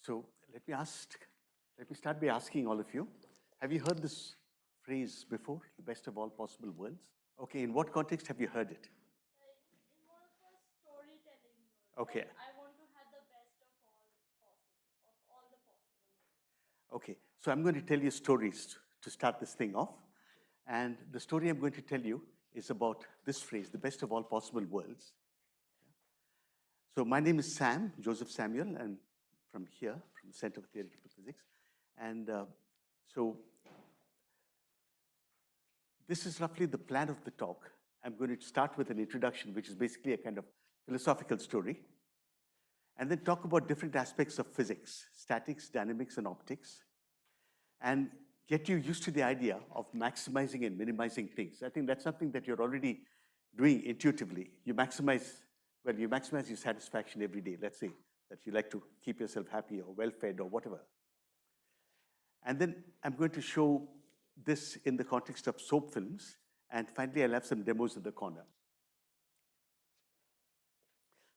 So let me start by asking all of you, have you heard this phrase before, the best of all possible worlds? Okay, in what context have you heard it? Like in one of the storytelling words. Okay. Like I want to have the best of all the possible worlds. Okay, so I'm going to tell you stories to start this thing off. And the story I'm going to tell you is about this phrase, the best of all possible worlds. So my name is Sam, Joseph Samuel, and from here, from the Center for Theoretical Physics. And so this is roughly the plan of the talk. I'm going to start with an introduction, which is basically a kind of philosophical story, and then talk about different aspects of physics, statics, dynamics, and optics, and get you used to the idea of maximizing and minimizing things. I think that's something that you're already doing intuitively. You maximize your satisfaction every day. Let's say that you like to keep yourself happy or well-fed or whatever. And then I'm going to show this in the context of soap films, and finally I'll have some demos in the corner.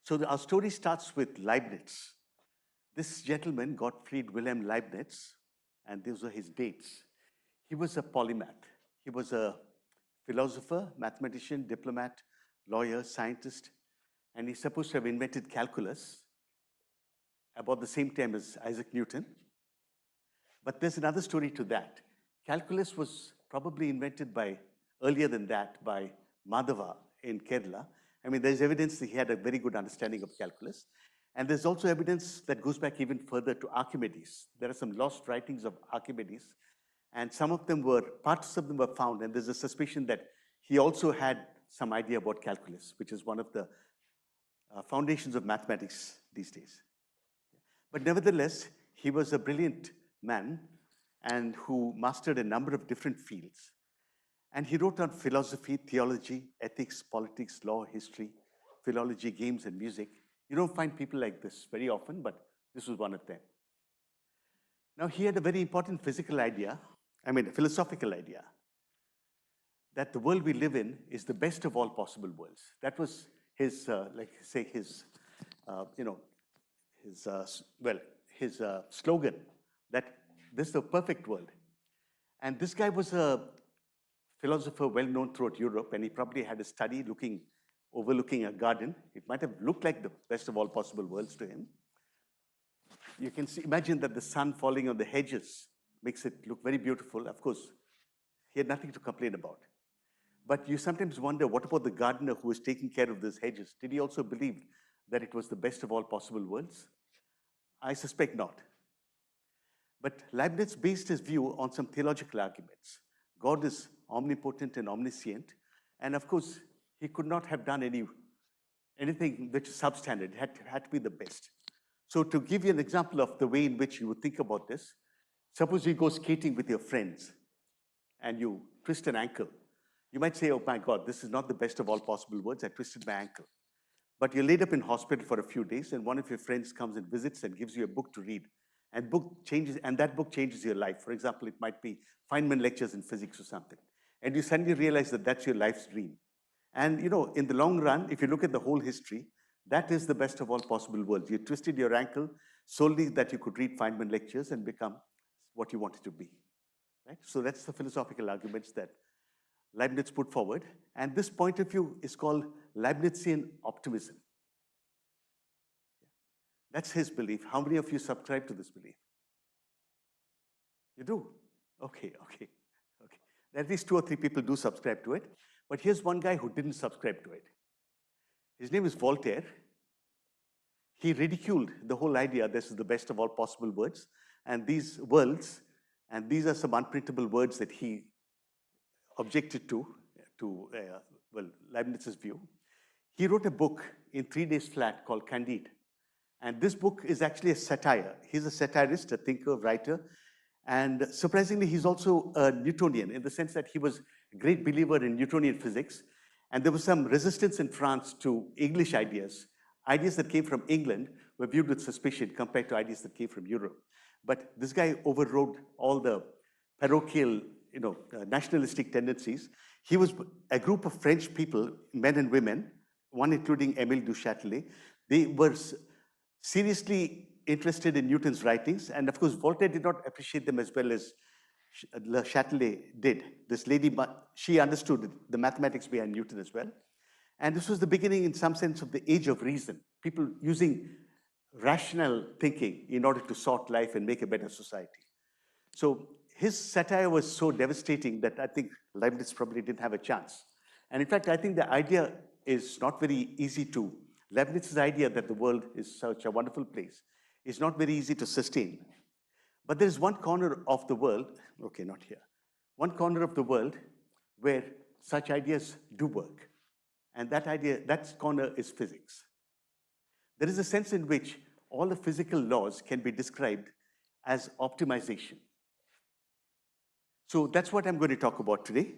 So our story starts with Leibniz. This gentleman, Gottfried Wilhelm Leibniz, and those are his dates. He was a polymath. He was a philosopher, mathematician, diplomat, lawyer, scientist, and he's supposed to have invented calculus about the same time as Isaac Newton. But there's another story to that. Calculus was probably invented earlier than that by Madhava in Kerala. I mean, there's evidence that he had a very good understanding of calculus. And there's also evidence that goes back even further to Archimedes. There are some lost writings of Archimedes, and parts of them were found, and there's a suspicion that he also had some idea about calculus, which is one of the foundations of mathematics these days. But nevertheless, he was a brilliant man and who mastered a number of different fields. And he wrote on philosophy, theology, ethics, politics, law, history, philology, games, and music. You don't find people like this very often, but this was one of them. Now, he had a very important philosophical idea, that the world we live in is the best of all possible worlds. That was his, his slogan, that this is the perfect world. And this guy was a philosopher well known throughout Europe, and he probably had a study overlooking a garden. It might have looked like the best of all possible worlds to him. You can imagine that the sun falling on the hedges makes it look very beautiful. Of course, he had nothing to complain about. But you sometimes wonder, what about the gardener who was taking care of those hedges? Did he also believe that it was the best of all possible worlds? I suspect not. But Leibniz based his view on some theological arguments. God is omnipotent and omniscient, and of course, he could not have done anything which is substandard. It had to be the best. So to give you an example of the way in which you would think about this, suppose you go skating with your friends and you twist an ankle. You might say, oh my God, this is not the best of all possible worlds, I twisted my ankle. But you're laid up in hospital for a few days, and one of your friends comes and visits and gives you a book to read. And that book changes your life. For example, it might be Feynman lectures in physics or something. And you suddenly realize that that's your life's dream. And in the long run, if you look at the whole history, that is the best of all possible worlds. You twisted your ankle solely that you could read Feynman lectures and become what you wanted to be. Right? So that's the philosophical arguments that Leibniz put forward. And this point of view is called Leibnizian optimism. That's his belief. How many of you subscribe to this belief? You do? Okay. At least 2 or 3 people do subscribe to it. But here's one guy who didn't subscribe to it. His name is Voltaire. He ridiculed the whole idea, this is the best of all possible worlds, and these are some unprintable words that he objected to Leibniz's view. He wrote a book in 3 days flat called Candide. And this book is actually a satire. He's a satirist, a thinker, writer. And surprisingly, he's also a Newtonian in the sense that he was a great believer in Newtonian physics. And there was some resistance in France to English ideas. Ideas that came from England were viewed with suspicion compared to ideas that came from Europe. But this guy overrode all the parochial, nationalistic tendencies. He was a group of French people, men and women, one including Émile du Châtelet. They were seriously interested in Newton's writings, and of course, Voltaire did not appreciate them as well as Le Chatelet did. This lady, she understood the mathematics behind Newton as well. And this was the beginning, in some sense, of the age of reason, people using rational thinking in order to sort life and make a better society. So his satire was so devastating that I think Leibniz probably didn't have a chance. And in fact, I think the idea is not very easy to, Leibniz's idea that the world is such a wonderful place is not very easy to sustain. But there is one corner of the world, okay, not here, one corner of the world where such ideas do work. And that idea, that corner is physics. There is a sense in which all the physical laws can be described as optimization. So that's what I'm going to talk about today.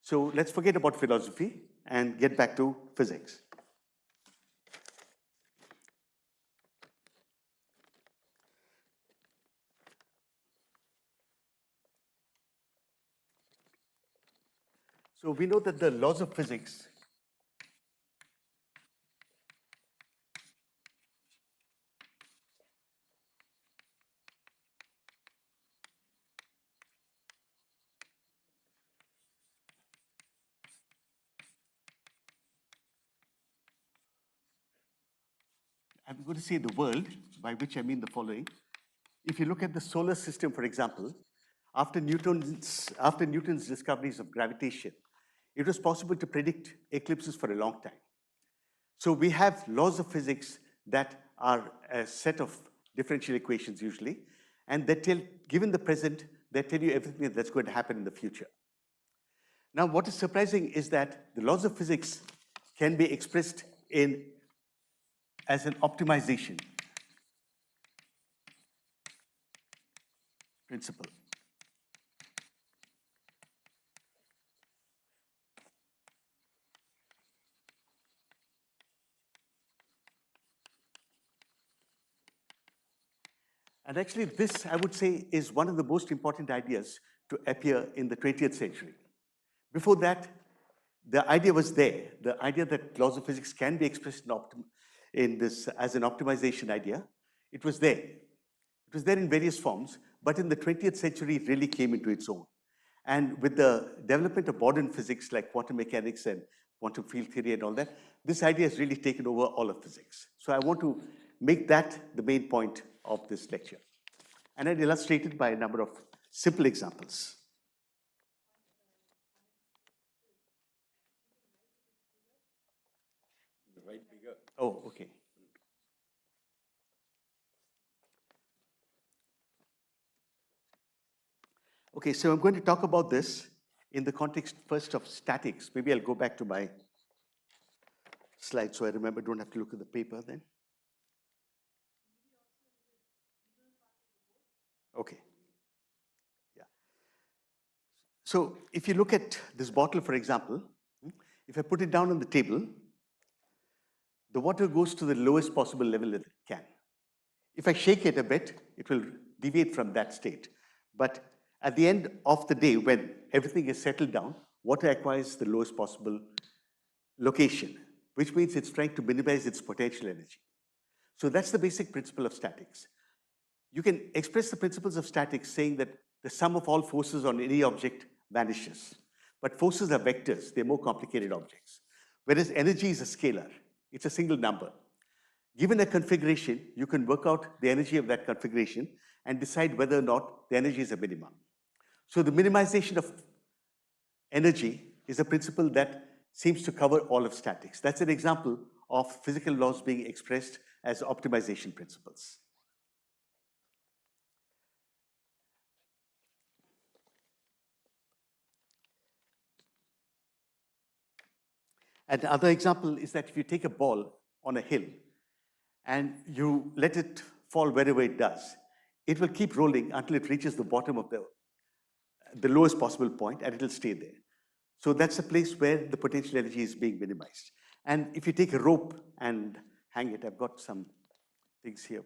So let's forget about philosophy and get back to physics. So we know that the laws of physics I'm going to say the world, by which I mean the following. If you look at the solar system, for example, after Newton's discoveries of gravitation, it was possible to predict eclipses for a long time. So we have laws of physics that are a set of differential equations usually, and they tell, given the present, they tell you everything that's going to happen in the future. Now, what is surprising is that the laws of physics can be expressed as an optimization principle. And actually, this, I would say, is one of the most important ideas to appear in the 20th century. Before that, the idea was there. The idea that laws of physics can be expressed in this as an optimization idea, it was there. It was there in various forms, but in the 20th century, it really came into its own. And with the development of modern physics like quantum mechanics and quantum field theory and all that, this idea has really taken over all of physics. So I want to make that the main point of this lecture. And I'll illustrate it by a number of simple examples. Right bigger. Oh, okay. Okay, so I'm going to talk about this in the context first of statics. Maybe I'll go back to my slide so I remember, don't have to look at the paper then. Okay. Yeah. So if you look at this bottle, for example, if I put it down on the table, the water goes to the lowest possible level that it can. If I shake it a bit, it will deviate from that state. But at the end of the day, when everything is settled down, water acquires the lowest possible location, which means it's trying to minimize its potential energy. So that's the basic principle of statics. You can express the principles of statics saying that the sum of all forces on any object vanishes. But forces are vectors, they're more complicated objects. Whereas energy is a scalar, it's a single number. Given a configuration, you can work out the energy of that configuration and decide whether or not the energy is a minimum. So the minimization of energy is a principle that seems to cover all of statics. That's an example of physical laws being expressed as optimization principles. And the other example is that if you take a ball on a hill and you let it fall wherever it does, it will keep rolling until it reaches the bottom of the lowest possible point, and it'll stay there. So that's a place where the potential energy is being minimized. And if you take a rope and hang it, I've got some things here.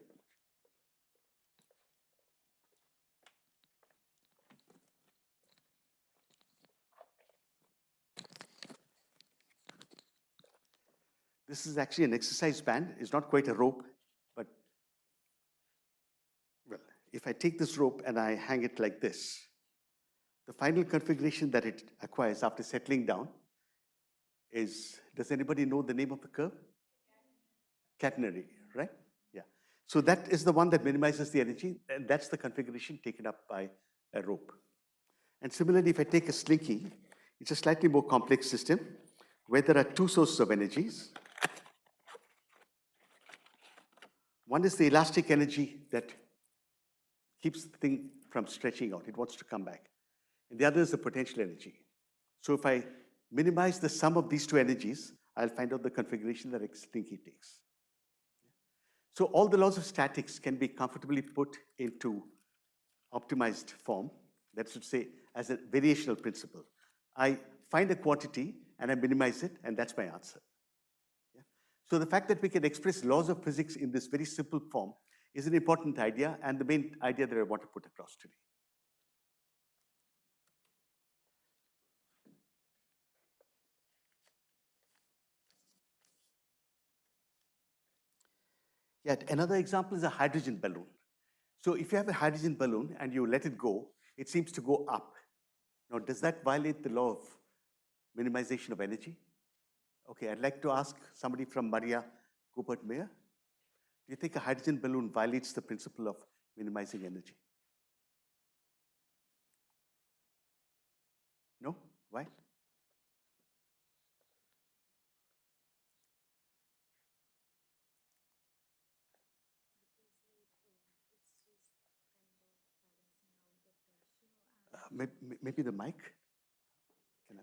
This is actually an exercise band. It's not quite a rope, but if I take this rope and I hang it like this, the final configuration that it acquires after settling down is, does anybody know the name of the curve? Catenary, right? Yeah. So that is the one that minimizes the energy, and that's the configuration taken up by a rope. And similarly, if I take a slinky, it's a slightly more complex system where there are two sources of energies. One is the elastic energy that keeps the thing from stretching out. It wants to come back. And the other is the potential energy. So if I minimize the sum of these two energies, I'll find out the configuration that a slinky takes. So all the laws of statics can be comfortably put into optimized form, that should say, as a variational principle. I find a quantity and I minimize it, and that's my answer. Yeah? So the fact that we can express laws of physics in this very simple form is an important idea, and the main idea that I want to put across today. Yet another example is a hydrogen balloon. So if you have a hydrogen balloon and you let it go, it seems to go up. Now, does that violate the law of minimization of energy? Okay, I'd like to ask somebody from Maria Coopert Mayer. Do you think a hydrogen balloon violates the principle of minimizing energy? No? Why? Maybe the mic? Can I?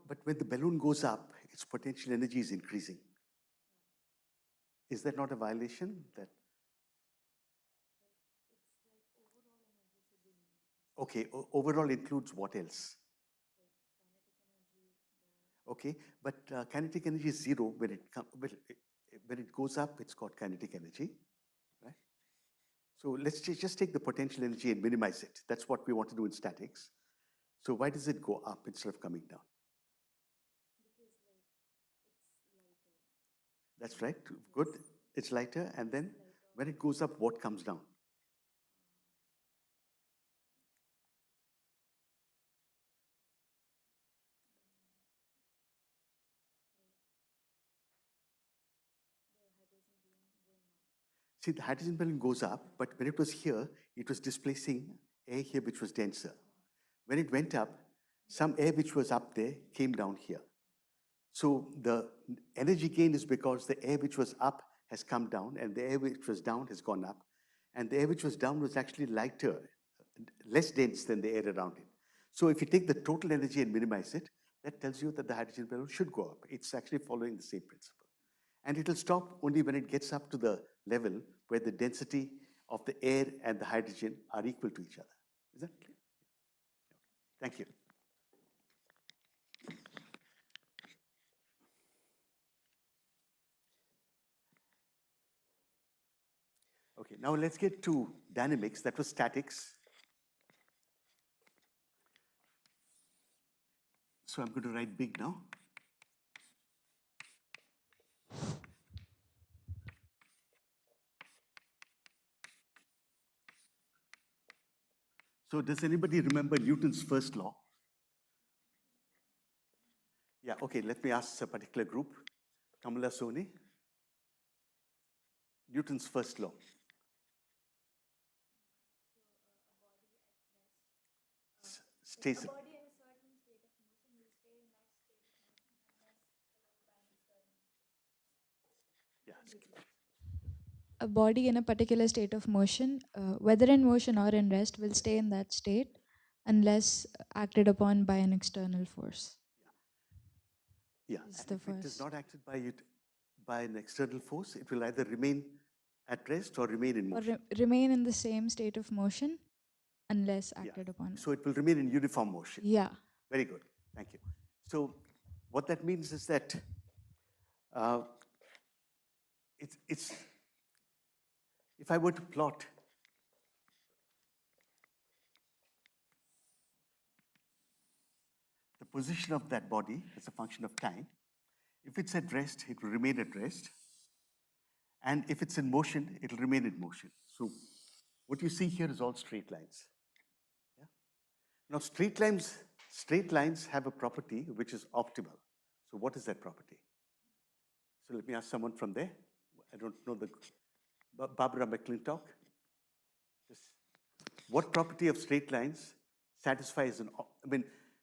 But when the balloon goes up, its potential energy is increasing. Is that not a violation? That okay, overall includes what else? Okay, but kinetic energy is zero when it goes up. It's called kinetic energy, right? So let's just take the potential energy and minimize it. That's what we want to do in statics. So why does it go up instead of coming down? That's right. Good. It's lighter, and then when it goes up, what comes down? See, the hydrogen balloon goes up, but when it was here, it was displacing air here, which was denser. When it went up, some air which was up there came down here. So the energy gain is because the air which was up has come down, and the air which was down has gone up. And the air which was down was actually lighter, less dense than the air around it. So if you take the total energy and minimize it, that tells you that the hydrogen balloon should go up. It's actually following the same principle. And it'll stop only when it gets up to the level where the density of the air and the hydrogen are equal to each other. Is that clear? Thank you. Okay, now let's get to dynamics. That was statics. So I'm going to write big now. So does anybody remember Newton's first law? Yeah, okay, let me ask a particular group. Kamala Soni. Newton's first law. Stays. A body in a certain state of motion will stay in that state of motion unless followed by an external force. Yeah. A body in a particular state of motion, whether in motion or in rest, will stay in that state unless acted upon by an external force. Yeah, Is and if it is not acted by an external force, it will either remain at rest or remain in motion. Or remain in the same state of motion unless acted upon. So it will remain in uniform motion. Yeah. Very good. Thank you. So what that means is that it's if I were to plot position of that body as a function of time. If it's at rest, it will remain at rest. And if it's in motion, it will remain in motion. So what you see here is all straight lines. Yeah? Now, straight lines have a property which is optimal. So what is that property? So let me ask someone from there. I don't know the Barbara McClintock. Just what property of straight lines satisfies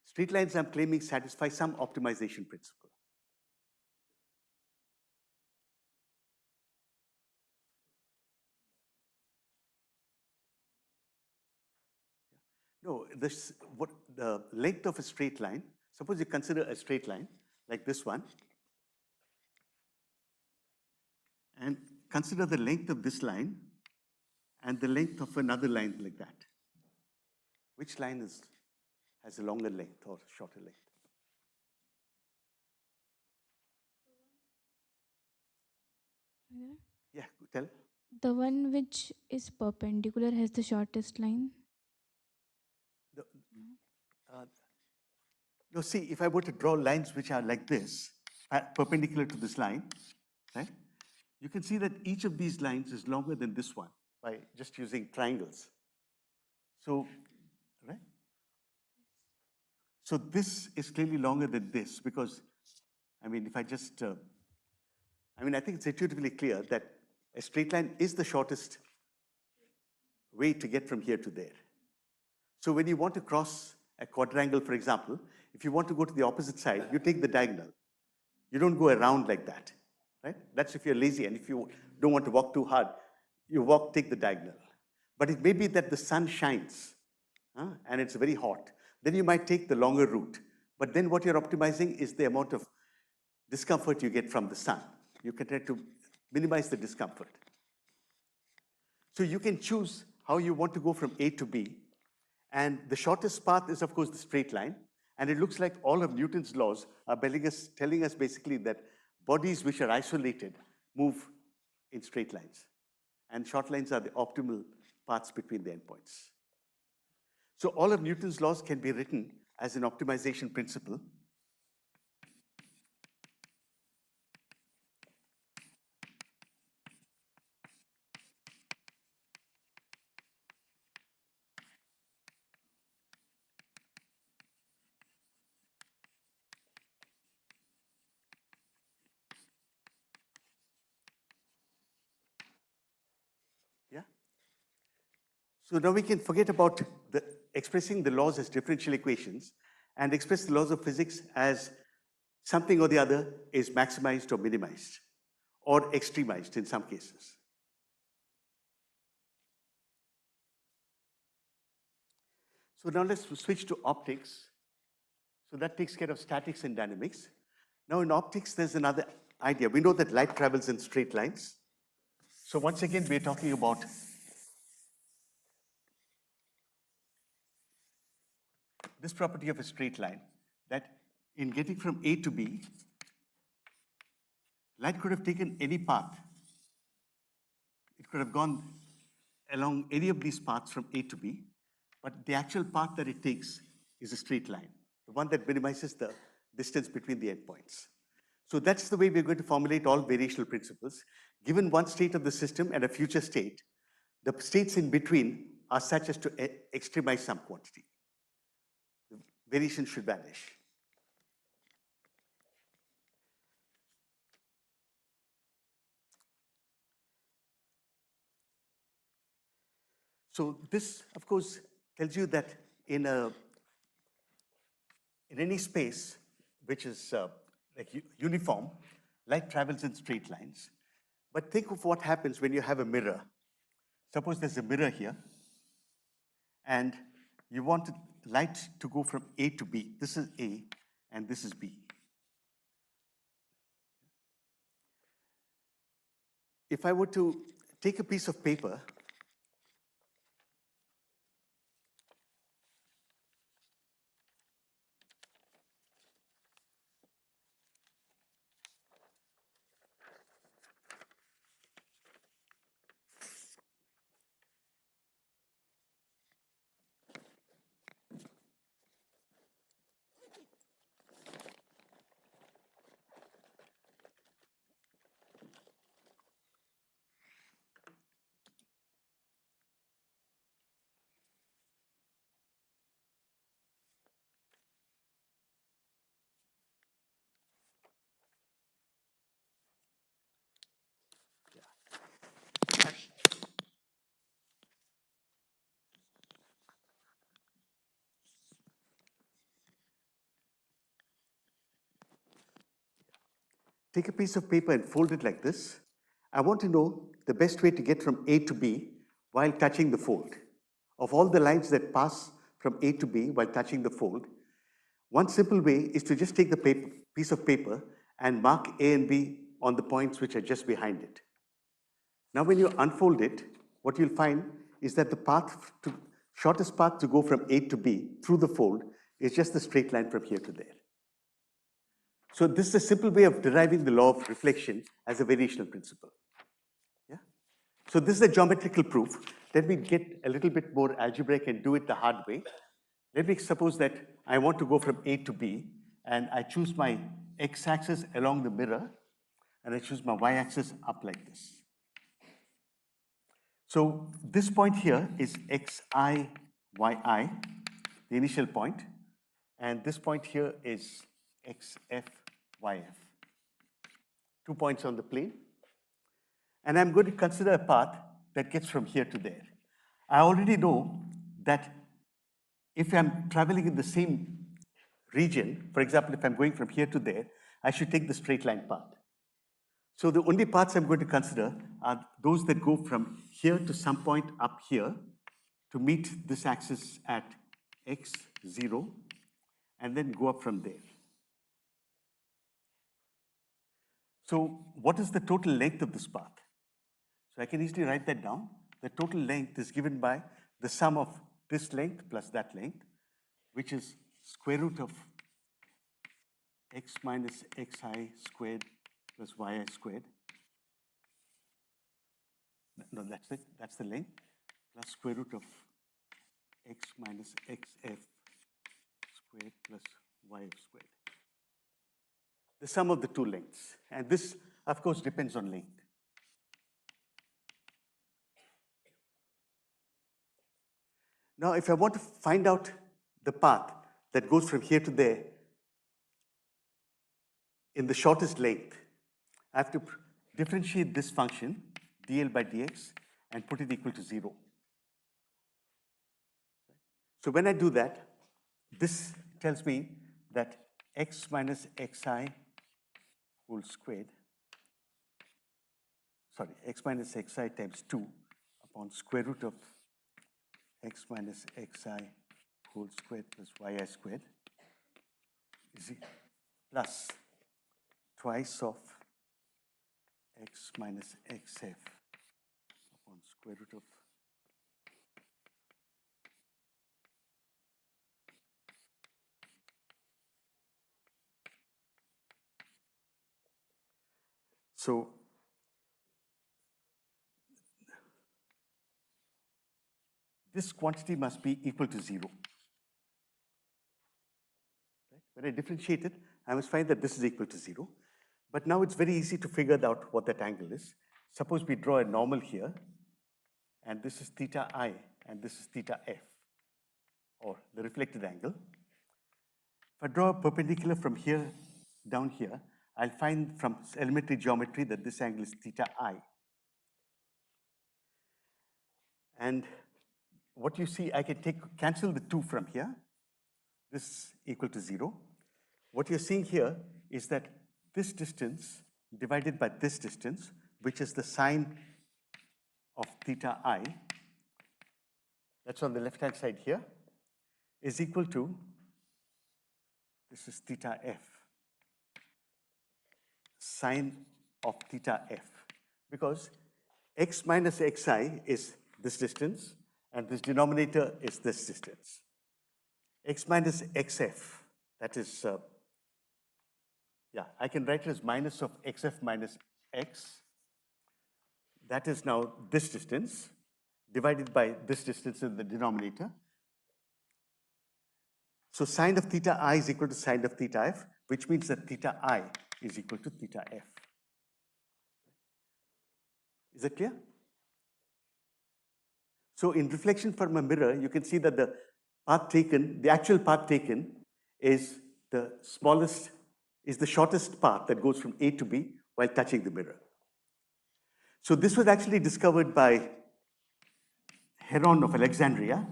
straight lines I'm claiming satisfy some optimization principle. No, what the length of a straight line, suppose you consider a straight line like this one, and consider the length of this line and the length of another line like that. Which line has a longer length or shorter length? Yeah, tell. The one which is perpendicular has the shortest line. No, see, if I were to draw lines which are like this, perpendicular to this line, right? You can see that each of these lines is longer than this one by just using triangles. So, right? So this is clearly longer than this because, if I just, I think it's intuitively clear that a straight line is the shortest way to get from here to there. So when you want to cross a quadrangle, for example, if you want to go to the opposite side, you take the diagonal. You don't go around like that, right? That's if you're lazy, and if you don't want to walk too hard, you take the diagonal. But it may be that the sun shines, and it's very hot. Then you might take the longer route. But then what you're optimizing is the amount of discomfort you get from the sun. You can try to minimize the discomfort. So you can choose how you want to go from A to B. And the shortest path is, of course, the straight line. And it looks like all of Newton's laws are telling us basically that bodies which are isolated move in straight lines. And short lines are the optimal paths between the endpoints. So all of Newton's laws can be written as an optimization principle. Yeah? So now we can forget about expressing the laws as differential equations and express the laws of physics as something or the other is maximized or minimized or extremized in some cases. So now let's switch to optics. So that takes care of statics and dynamics. Now in optics, there's another idea. We know that light travels in straight lines. So once again, we're talking about this property of a straight line, that in getting from A to B, light could have taken any path. It could have gone along any of these paths from A to B, but the actual path that it takes is a straight line, the one that minimizes the distance between the endpoints. So that's the way we're going to formulate all variational principles. Given one state of the system and a future state, the states in between are such as to extremize some quantity. The variation should vanish. So this, of course, tells you that in any space which is uniform, light travels in straight lines. But think of what happens when you have a mirror. Suppose there's a mirror here, and you want light to go from A to B. This is A, and this is B. If I were to take a piece of paper take a piece of paper and fold it like this. I want to know the best way to get from A to B while touching the fold. Of all the lines that pass from A to B while touching the fold, one simple way is to just take the piece of paper and mark A and B on the points which are just behind it. Now when you unfold it, what you'll find is that the shortest path to go from A to B through the fold is just the straight line from here to there. So this is a simple way of deriving the law of reflection as a variational principle. Yeah? So this is a geometrical proof. Let me get a little bit more algebraic and do it the hard way. Let me suppose that I want to go from A to B, and I choose my x-axis along the mirror, and I choose my y-axis up like this. So this point here is xi, yi, the initial point, and this point here is xf, yf. 2 points on the plane. And I'm going to consider a path that gets from here to there. I already know that if I'm traveling in the same region, for example, if I'm going from here to there, I should take the straight line path. So the only paths I'm going to consider are those that go from here to some point up here to meet this axis at x0 and then go up from there. So what is the total length of this path? So I can easily write that down. The total length is given by the sum of this length plus that length, which is square root of x minus xi squared plus yi squared. No, that's it. That's the length plus square root of x minus xf squared plus yf squared. The sum of the two lengths. And this, of course, depends on length. Now, if I want to find out the path that goes from here to there in the shortest length, I have to differentiate this function, dl by dx, and put it equal to 0. So when I do that, this tells me that x minus xi whole squared, sorry, x minus xi times 2 upon square root of x minus xi whole squared plus yi squared is plus twice of x minus xf upon square root of so this quantity must be equal to 0. Right? When I differentiate it, I must find that this is equal to 0. But now it's very easy to figure out what that angle is. Suppose we draw a normal here, and this is theta I, and this is theta f, or the reflected angle. If I draw a perpendicular from here down here, I'll find from elementary geometry that this angle is theta I. And what you see, I can cancel the 2 from here. This is equal to 0. What you're seeing here is that this distance divided by this distance, which is the sine of theta I, that's on the left-hand side here, is equal to, this is theta f, sine of theta f, because x minus xi is this distance, and this denominator is this distance. X minus xf, that is, I can write it as minus of xf minus x. That is now this distance divided by this distance in the denominator. So sine of theta I is equal to sine of theta f, which means that theta I is equal to theta f. Is that clear? So in reflection from a mirror, you can see that the path taken, the actual path taken is the smallest, is the shortest path that goes from A to B while touching the mirror. So this was actually discovered by Heron of Alexandria.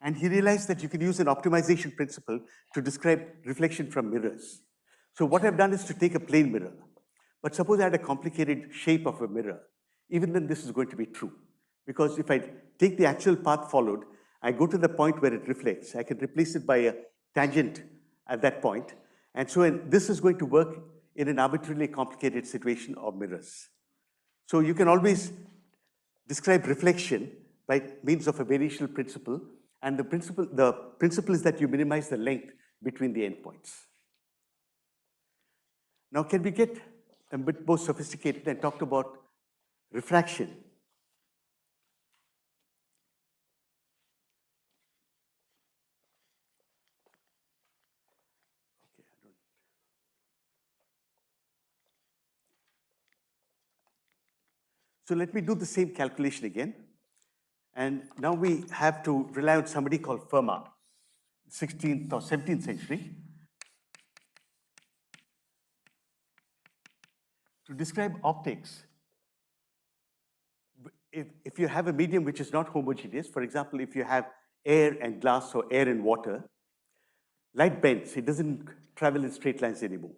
And he realized that you can use an optimization principle to describe reflection from mirrors. So what I've done is to take a plain mirror. But suppose I had a complicated shape of a mirror. Even then, this is going to be true. Because if I take the actual path followed, I go to the point where it reflects. I can replace it by a tangent at that point. And so this is going to work in an arbitrarily complicated situation of mirrors. So you can always describe reflection by means of a variational principle. And the principle is that you minimize the length between the endpoints. Now, can we get a bit more sophisticated and talk about refraction? So let me do the same calculation again. And now we have to rely on somebody called Fermat, 16th or 17th century, to describe optics. If you have a medium which is not homogeneous, for example, if you have air and glass or air and water, light bends. It doesn't travel in straight lines anymore.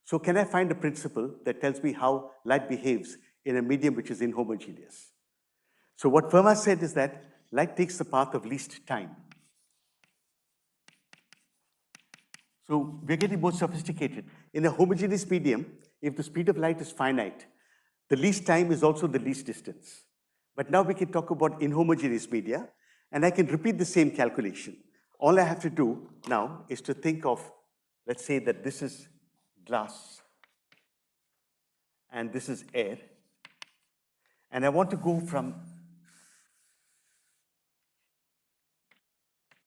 So can I find a principle that tells me how light behaves in a medium which is inhomogeneous? So what Fermat said is that light takes the path of least time. So we're getting more sophisticated. In a homogeneous medium, if the speed of light is finite, the least time is also the least distance. But now we can talk about inhomogeneous media, and I can repeat the same calculation. All I have to do now is to think of, let's say that this is glass, and this is air, and I want to go from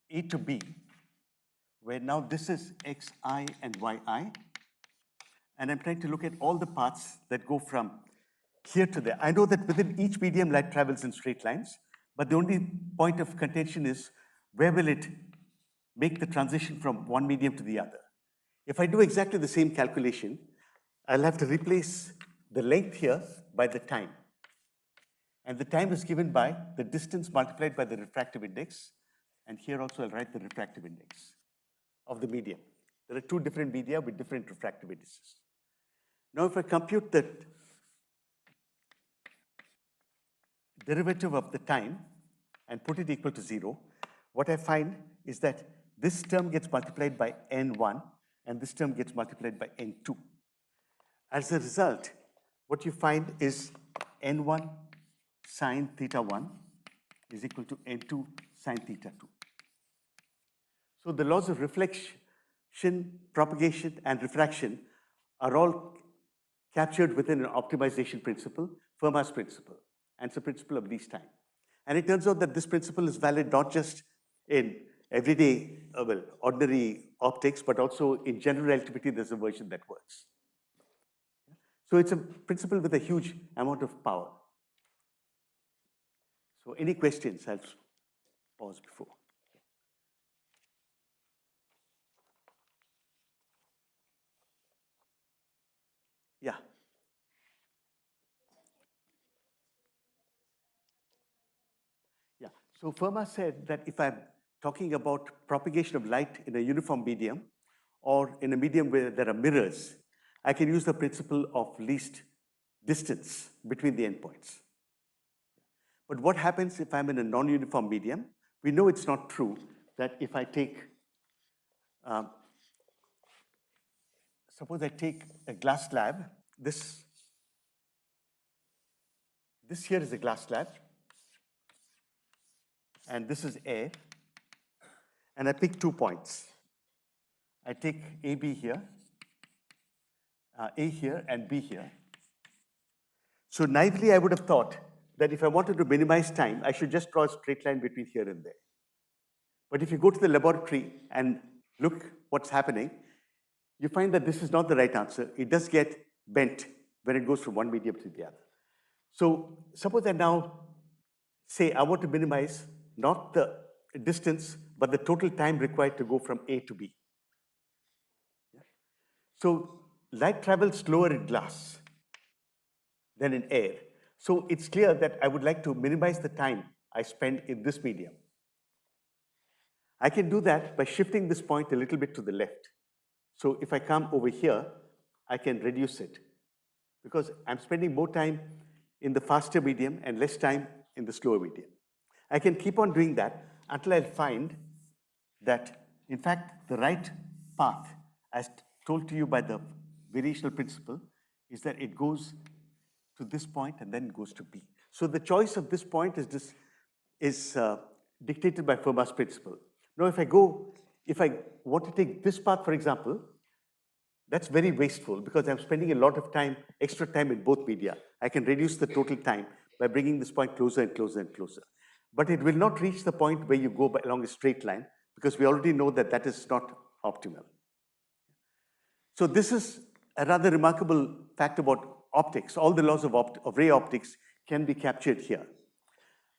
A to B, where now this is xi and yi, and I'm trying to look at all the paths that go from here to there. I know that within each medium, light travels in straight lines, but the only point of contention is where will it make the transition from one medium to the other. If I do exactly the same calculation, I'll have to replace the length here by the time. And the time is given by the distance multiplied by the refractive index. And here also I'll write the refractive index of the medium. There are two different media with different refractive indices. Now if I compute the derivative of the time and put it equal to 0, what I find is that this term gets multiplied by n1 and this term gets multiplied by n2. As a result, what you find is n1 sine theta 1 is equal to n2 sine theta 2. So the laws of reflection, propagation, and refraction are all captured within an optimization principle, Fermat's principle, and it's a principle of least time. And it turns out that this principle is valid not just in everyday, ordinary optics, but also in general relativity, there's a version that works. So it's a principle with a huge amount of power. So any questions? I'll pause before. Yeah. Yeah. So Fermat said that if I'm talking about propagation of light in a uniform medium or in a medium where there are mirrors, I can use the principle of least distance between the endpoints. But what happens if I'm in a non-uniform medium? We know it's not true that if I take, suppose I take a glass slab, this here is a glass slab, and this is air, and I pick 2 points. I take AB here, A here, and B here. So naively, I would have thought that if I wanted to minimize time, I should just draw a straight line between here and there. But if you go to the laboratory and look what's happening, you find that this is not the right answer. It does get bent when it goes from one medium to the other. So suppose I now say I want to minimize not the distance, but the total time required to go from A to B. So light travels slower in glass than in air. So it's clear that I would like to minimize the time I spend in this medium. I can do that by shifting this point a little bit to the left. So if I come over here, I can reduce it because I'm spending more time in the faster medium and less time in the slower medium. I can keep on doing that until I find that, in fact, the right path, as told to you by the variational principle, is that it goes to this point and then goes to B. So the choice of this point is dictated by Fermat's principle. Now, if I want to take this path, for example, that's very wasteful because I'm spending a lot of time, extra time in both media. I can reduce the total time by bringing this point closer and closer and closer. But it will not reach the point where you go along a straight line because we already know that that is not optimal. So this is a rather remarkable fact about optics. All the laws of ray optics can be captured here.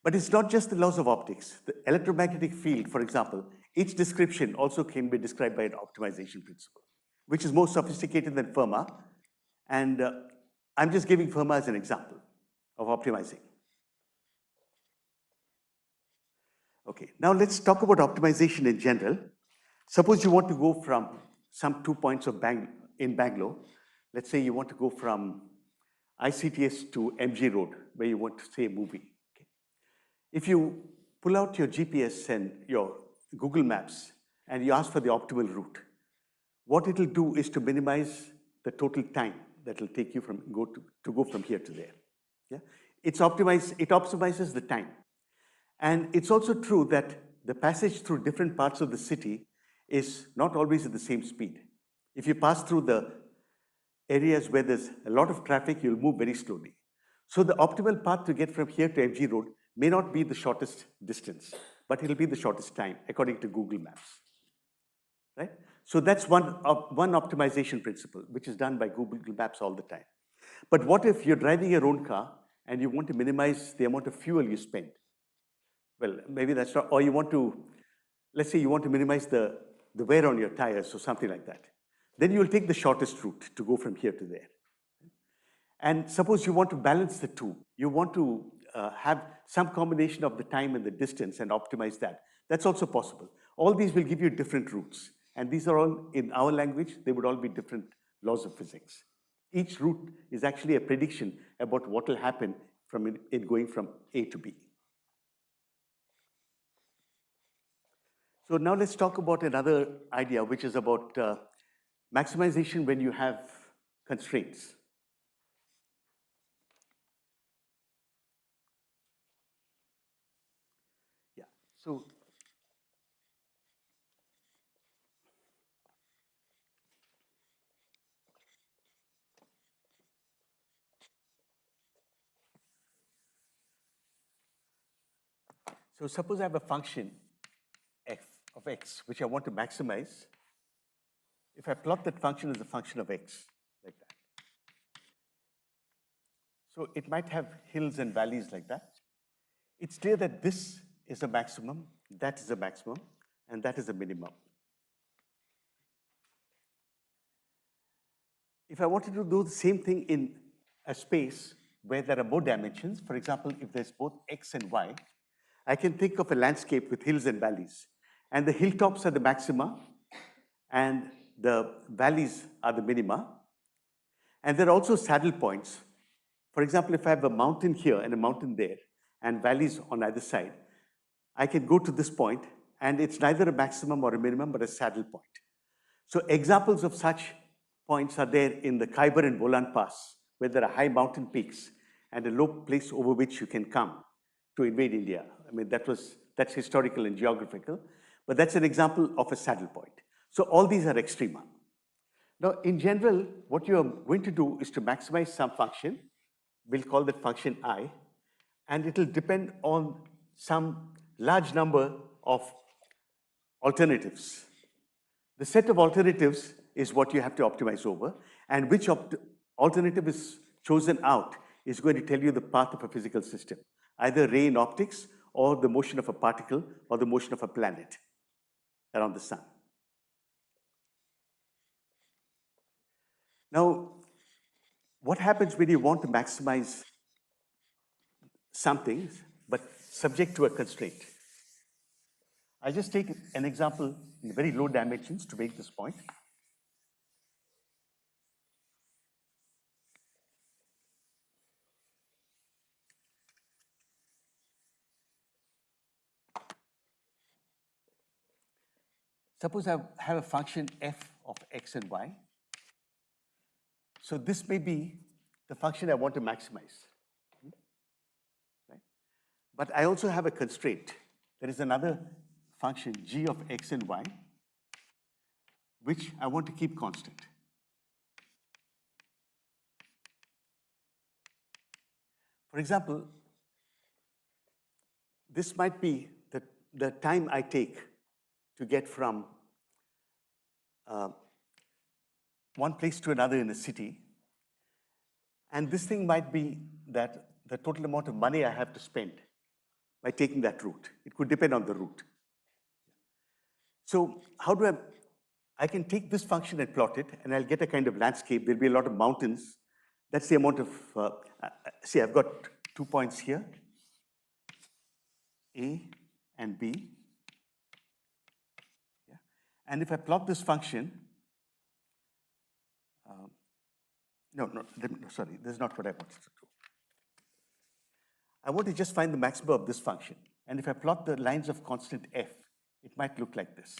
But it's not just the laws of optics. The electromagnetic field, for example, its description also can be described by an optimization principle, which is more sophisticated than Fermat. And I'm just giving Fermat as an example of optimizing. Okay, now let's talk about optimization in general. Suppose you want to go from some 2 points in Bangalore. Let's say you want to go from ICTS to MG Road, where you want to see a movie. Okay. If you pull out your GPS and your Google Maps and you ask for the optimal route, what it'll do is to minimize the total time that it'll take you to go from here to there. Yeah? It optimizes the time. And it's also true that the passage through different parts of the city is not always at the same speed. If you pass through the areas where there's a lot of traffic, you'll move very slowly. So the optimal path to get from here to MG Road may not be the shortest distance, but it'll be the shortest time, according to Google Maps, right? So that's one optimization principle, which is done by Google Maps all the time. But what if you're driving your own car and you want to minimize the amount of fuel you spend? Well, maybe that's not, or you want to, let's say you want to minimize the wear on your tires or something like that. Then you'll take the shortest route to go from here to there. And suppose you want to balance the two. You want to have some combination of the time and the distance and optimize that. That's also possible. All these will give you different routes. And these are all, in our language, they would all be different laws of physics. Each route is actually a prediction about what will happen from it going from A to B. So now let's talk about another idea, which is about maximization when you have constraints. Yeah, so suppose I have a function f of x, which I want to maximize. If I plot that function as a function of x, like that. So it might have hills and valleys like that. It's clear that this is a maximum, that is a maximum, and that is a minimum. If I wanted to do the same thing in a space where there are more dimensions, for example, if there's both x and y, I can think of a landscape with hills and valleys. And the hilltops are the maxima, and the valleys are the minima. And there are also saddle points. For example, if I have a mountain here and a mountain there, and valleys on either side, I can go to this point, and it's neither a maximum or a minimum, but a saddle point. So examples of such points are there in the Khyber and Bolan Pass, where there are high mountain peaks and a low place over which you can come to invade India. I mean, that's historical and geographical, but that's an example of a saddle point. So all these are extrema. Now, in general, what you're going to do is to maximize some function. We'll call that function I, and it'll depend on some large number of alternatives. The set of alternatives is what you have to optimize over, and which alternative is chosen out is going to tell you the path of a physical system, either ray in optics or the motion of a particle or the motion of a planet around the sun. Now, what happens when you want to maximize something, but subject to a constraint? I just take an example in very low dimensions to make this point. Suppose I have a function f of x and y. So this may be the function I want to maximize. Right? But I also have a constraint. There is another function g of x and y, which I want to keep constant. For example, this might be the time I take to get from one place to another in a city. And this thing might be that the total amount of money I have to spend by taking that route. It could depend on the route. So how do I can take this function and plot it, and I'll get a kind of landscape. There'll be a lot of mountains. That's the amount of, see, I've got 2 points here, A and B. Yeah. And if I plot this function, no, sorry, this is not what I wanted to do. I want to just find the maximum of this function. And if I plot the lines of constant f, it might look like this.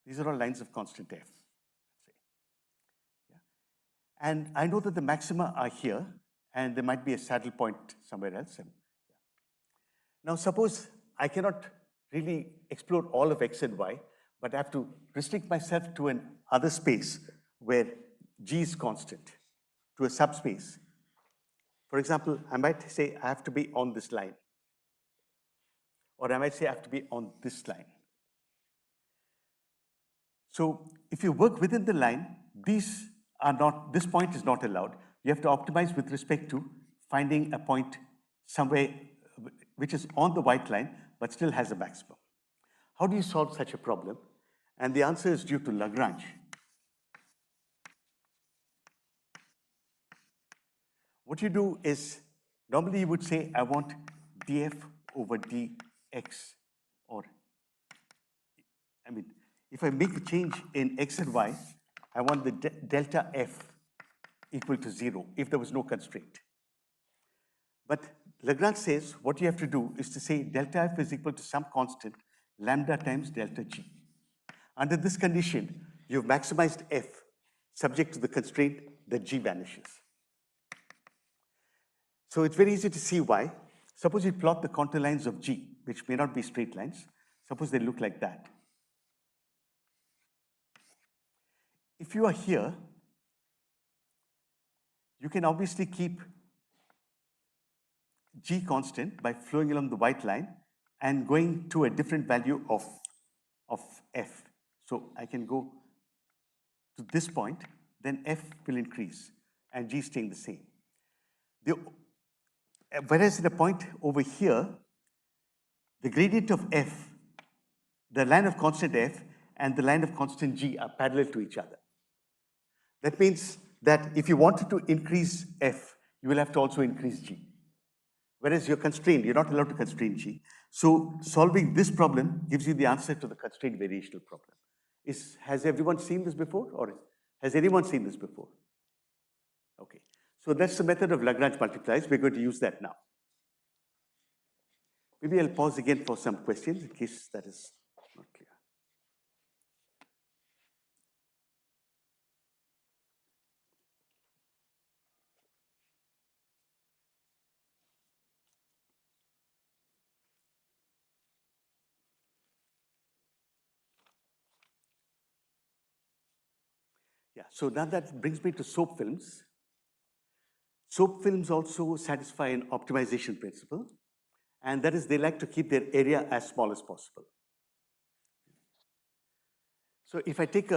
These are all lines of constant f, let's say. Yeah. And I know that the maxima are here, and there might be a saddle point somewhere else. And, yeah. Now, suppose I cannot really explore all of x and y, but I have to restrict myself to an other space where g is constant, to a subspace. For example, I might say I have to be on this line, or I might say I have to be on this line. So if you work within the line, this point is not allowed. You have to optimize with respect to finding a point somewhere which is on the white line, but still has a maximum. How do you solve such a problem? And the answer is due to Lagrange. What you do is, normally you would say, I want df over dx, or, I mean, if I make a change in x and y, I want the delta f equal to 0 if there was no constraint. But Lagrange says what you have to do is to say delta f is equal to some constant lambda times delta g. Under this condition, you've maximized f subject to the constraint that g vanishes. So it's very easy to see why. Suppose you plot the contour lines of g, which may not be straight lines. Suppose they look like that. If you are here, you can obviously keep g constant by flowing along the white line and going to a different value of f. So I can go to this point, then f will increase and g staying the same. Whereas at a point over here, the gradient of f, the line of constant f and the line of constant g are parallel to each other. That means that if you wanted to increase f, you will have to also increase g. Whereas you're constrained, you're not allowed to constrain g. So solving this problem gives you the answer to the constraint variational problem. Has everyone seen this before, or has anyone seen this before? Okay, so that's the method of Lagrange multipliers. We're going to use that now. Maybe I'll pause again for some questions in case that is not clear. Yeah, so now that brings me to soap films. Soap films also satisfy an optimization principle, and that is they like to keep their area as small as possible. So if I take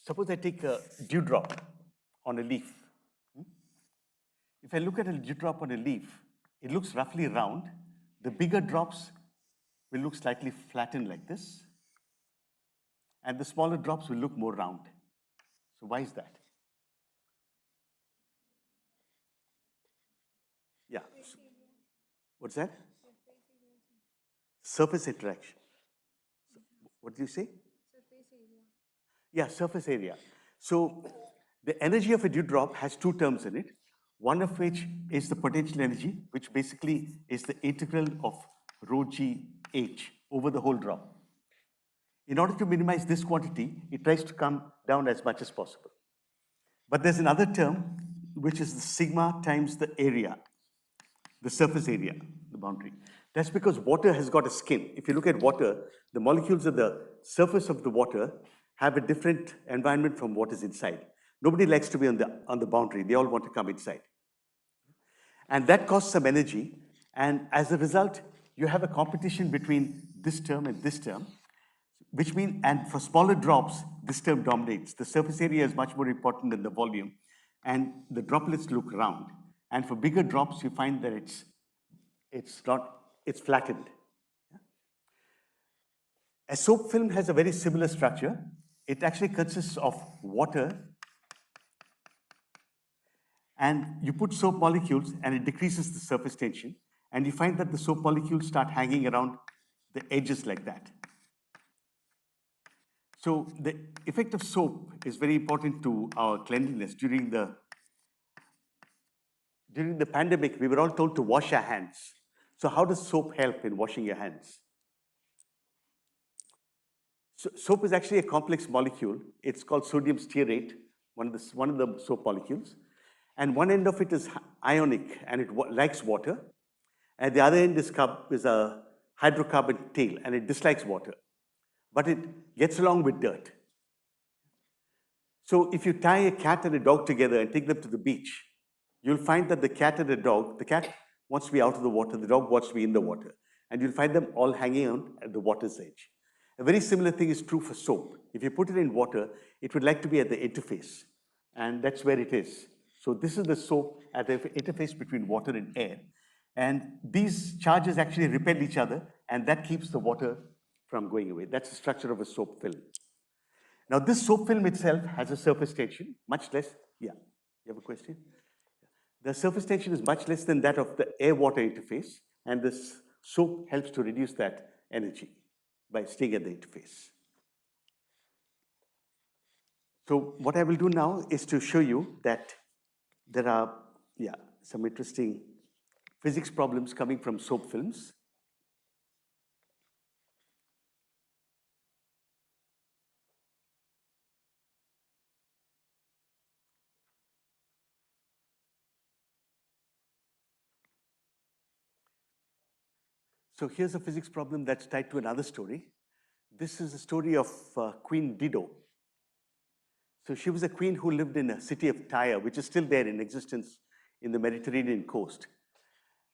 suppose I take a dewdrop on a leaf. If I look at a dewdrop on a leaf, it looks roughly round. The bigger drops will look slightly flattened like this, and the smaller drops will look more round. So why is that? What's that? Surface interaction. What do you say? Surface area. Yeah, surface area. So the energy of a dewdrop has two terms in it, one of which is the potential energy, which basically is the integral of rho g h over the whole drop. In order to minimize this quantity, it tries to come down as much as possible. But there's another term, which is the sigma times the area, the surface area, the boundary. That's because water has got a skin. If you look at water, the molecules of the surface of the water have a different environment from what is inside. Nobody likes to be on the boundary. They all want to come inside. And that costs some energy. And as a result, you have a competition between this term and this term, which means, and for smaller drops, this term dominates. The surface area is much more important than the volume, and the droplets look round. And for bigger drops, you find that it's flattened. A soap film has a very similar structure. It actually consists of water, and you put soap molecules and it decreases the surface tension, and you find that the soap molecules start hanging around the edges like that. So the effect of soap is very important to our cleanliness. During the pandemic, we were all told to wash our hands. So how does soap help in washing your hands? So soap is actually a complex molecule. It's called sodium stearate, one of the soap molecules. And one end of it is ionic, and it likes water. And the other end is a hydrocarbon tail, and it dislikes water. But it gets along with dirt. So if you tie a cat and a dog together and take them to the beach, you'll find that the cat wants to be out of the water, the dog wants to be in the water. And you'll find them all hanging on at the water's edge. A very similar thing is true for soap. If you put it in water, it would like to be at the interface. And that's where it is. So this is the soap at the interface between water and air. And these charges actually repel each other, and that keeps the water from going away. That's the structure of a soap film. Now, this soap film itself has a surface tension, much less. Yeah, you have a question? The surface tension is much less than that of the air-water interface, and this soap helps to reduce that energy by staying at the interface. So what I will do now is to show you that there are some interesting physics problems coming from soap films. So here's a physics problem that's tied to another story. This is a story of Queen Dido. So she was a queen who lived in a city of Tyre, which is still there in existence in the Mediterranean coast.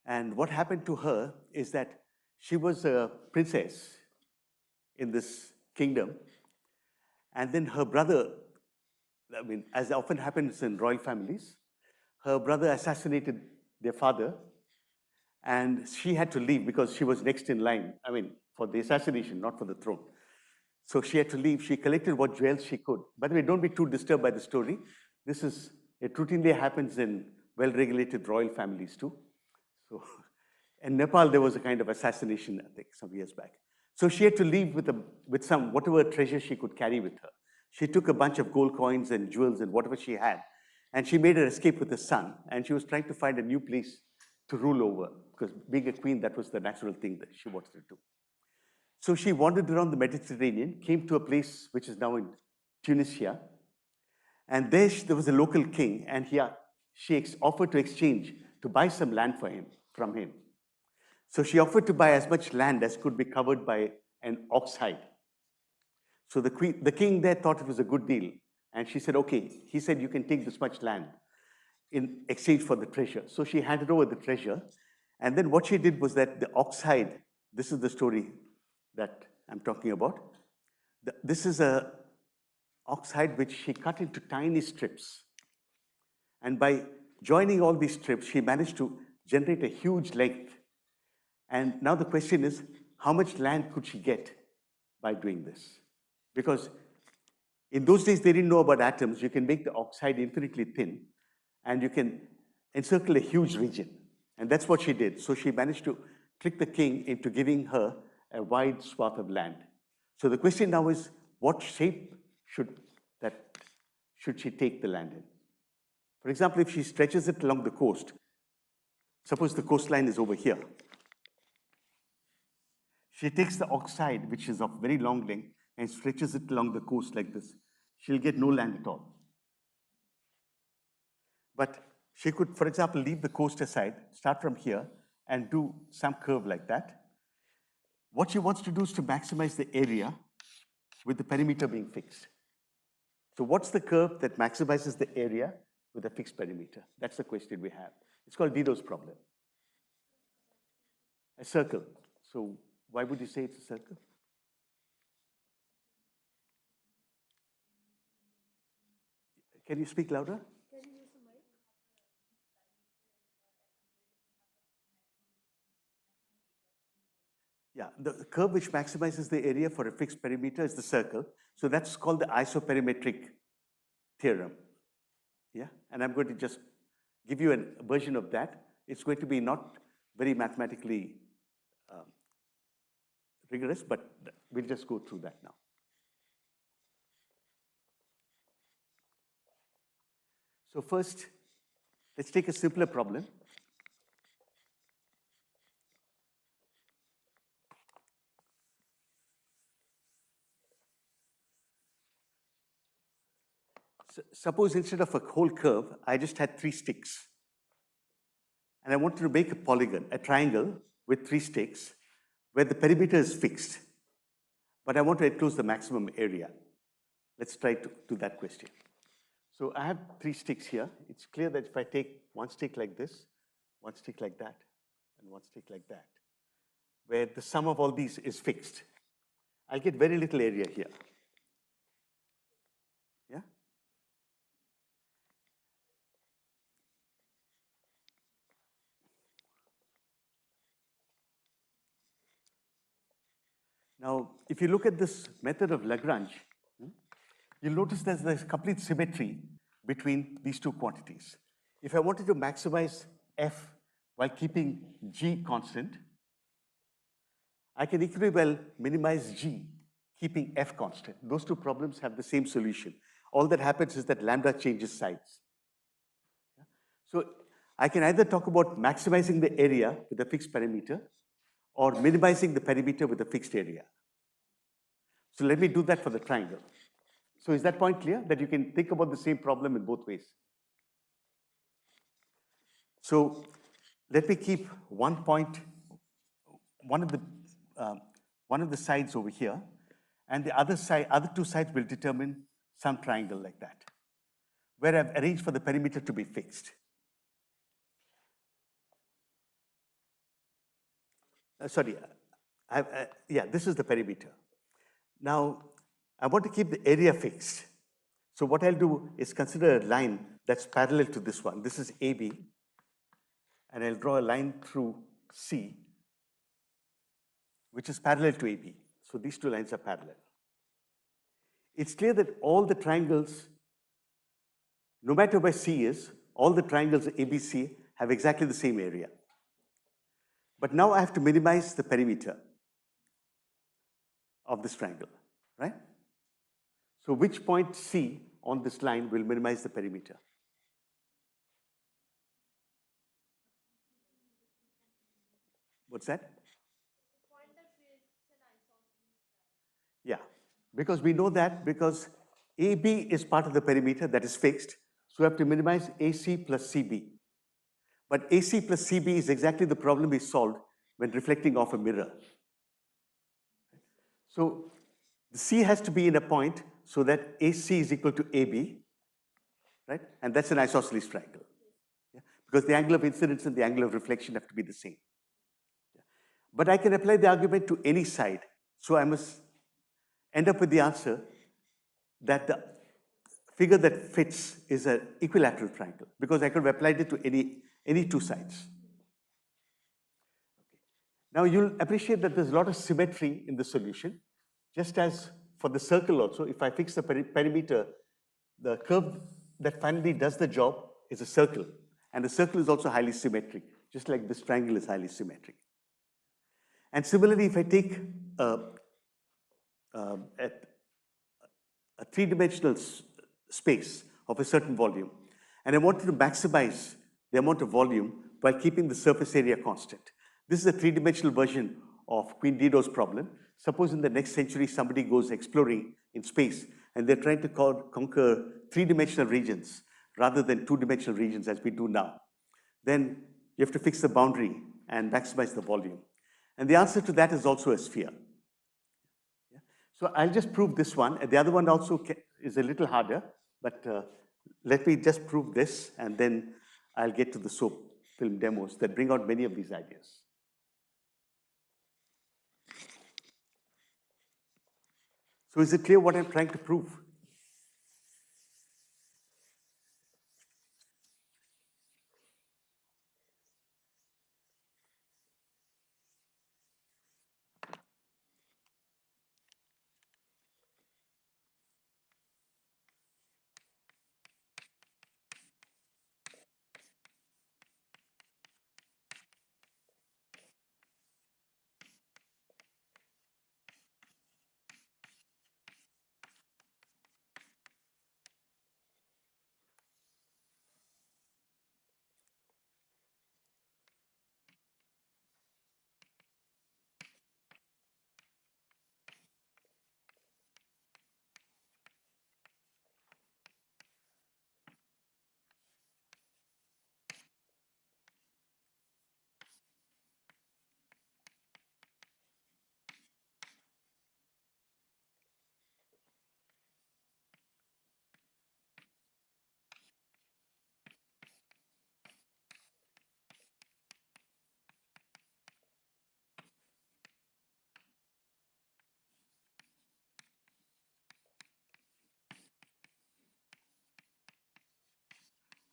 And what happened to her is that she was a princess in this kingdom. And then her brother, as often happens in royal families, her brother assassinated their father, and she had to leave because she was next in line, for the assassination, not for the throne. So she had to leave. She collected what jewels she could. By the way, don't be too disturbed by the story. It routinely happens in well-regulated royal families too. So in Nepal, there was a kind of assassination, I think, some years back. So she had to leave with some whatever treasure she could carry with her. She took a bunch of gold coins and jewels and whatever she had, and she made her escape with her son, and she was trying to find a new place to rule over, because being a queen, that was the natural thing that she wanted to do. So she wandered around the Mediterranean, came to a place which is now in Tunisia, and there was a local king, and she offered to exchange, to buy some land from him. So she offered to buy as much land as could be covered by an ox hide. So the king there thought it was a good deal, and she said, okay. He said, you can take this much land in exchange for the treasure. So she handed over the treasure, and then what she did was that the ox hide, this is the story that I'm talking about. This is a ox hide which she cut into tiny strips. And by joining all these strips, she managed to generate a huge length. And now the question is, how much land could she get by doing this? Because in those days, they didn't know about atoms. You can make the ox hide infinitely thin, and you can encircle a huge region. And that's what she did. So she managed to trick the king into giving her a wide swath of land. So the question now is, what shape should she take the land in? For example, if she stretches it along the coast, suppose the coastline is over here. She takes the oxide, which is of very long length, and stretches it along the coast like this. She'll get no land at all. But she could, for example, leave the coast aside, start from here, and do some curve like that. What she wants to do is to maximize the area with the perimeter being fixed. So what's the curve that maximizes the area with a fixed perimeter? That's the question we have. It's called Diderot's problem. A circle. So why would you say it's a circle? Can you speak louder? Can you use the mic? Yeah, the curve which maximizes the area for a fixed perimeter is the circle. So that's called the isoperimetric theorem. Yeah, and I'm going to just give you a version of that. It's going to be not very mathematically rigorous, but we'll just go through that now. So first, let's take a simpler problem. Suppose instead of a whole curve, I just had 3 sticks. And I wanted to make a polygon, a triangle with 3 sticks, where the perimeter is fixed. But I want to enclose the maximum area. Let's try to do that question. So I have 3 sticks here. It's clear that if I take 1 stick like this, 1 stick like that, and 1 stick like that, where the sum of all these is fixed, I'll get very little area here. Yeah? Now, if you look at this method of Lagrange, you'll notice there's complete symmetry between these 2 quantities. If I wanted to maximize f while keeping g constant, I can equally well minimize g, keeping f constant. Those 2 problems have the same solution. All that happens is that lambda changes sides. So I can either talk about maximizing the area with a fixed perimeter or minimizing the perimeter with a fixed area. So let me do that for the triangle. So is that point clear? That you can think about the same problem in both ways? So let me keep one point, one of the sides over here, and the other 2 sides will determine some triangle like that, where I've arranged for the perimeter to be fixed. Yeah, this is the perimeter. Now, I want to keep the area fixed. So what I'll do is consider a line that's parallel to this one. This is AB, and I'll draw a line through C, which is parallel to AB. So these 2 lines are parallel. It's clear that all the triangles, no matter where C is, all the triangles ABC have exactly the same area. But now I have to minimize the perimeter of this triangle, right? So which point C on this line will minimize the perimeter? What's that? Yeah, because we know that because AB is part of the perimeter that is fixed, so we have to minimize AC plus CB. But AC plus CB is exactly the problem we solved when reflecting off a mirror. So the C has to be in a point so that AC is equal to AB, right? And that's an isosceles triangle. Yeah? Because the angle of incidence and the angle of reflection have to be the same. Yeah? But I can apply the argument to any side. So I must end up with the answer that the figure that fits is an equilateral triangle, because I could have applied it to any 2 sides. Now you'll appreciate that there's a lot of symmetry in the solution, just as for the circle also. If I fix the perimeter, the curve that finally does the job is a circle, and the circle is also highly symmetric, just like this triangle is highly symmetric. And similarly, if I take a three-dimensional space of a certain volume, and I wanted to maximize the amount of volume while keeping the surface area constant. This is a three-dimensional version of Queen Dido's problem. Suppose in the next century somebody goes exploring in space and they're trying to conquer three-dimensional regions rather than two-dimensional regions as we do now. Then you have to fix the boundary and maximize the volume. And the answer to that is also a sphere. Yeah? So I'll just prove this one. The other one also is a little harder, but let me just prove this, and then I'll get to the soap film demos that bring out many of these ideas. So is it clear what I'm trying to prove?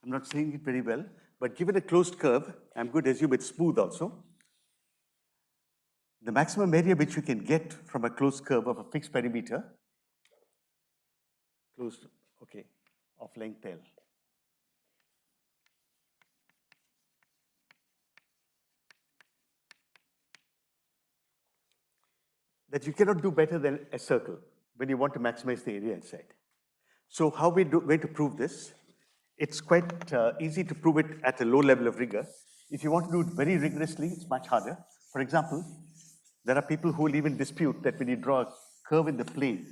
I'm not saying it very well, but given a closed curve, I'm going to assume it's smooth also. The maximum area which you can get from a closed curve of a fixed perimeter, closed, okay, of length L. That you cannot do better than a circle when you want to maximize the area inside. So how we going to prove this? It's quite easy to prove it at a low level of rigor. If you want to do it very rigorously, it's much harder. For example, there are people who will even dispute that when you draw a curve in the plane,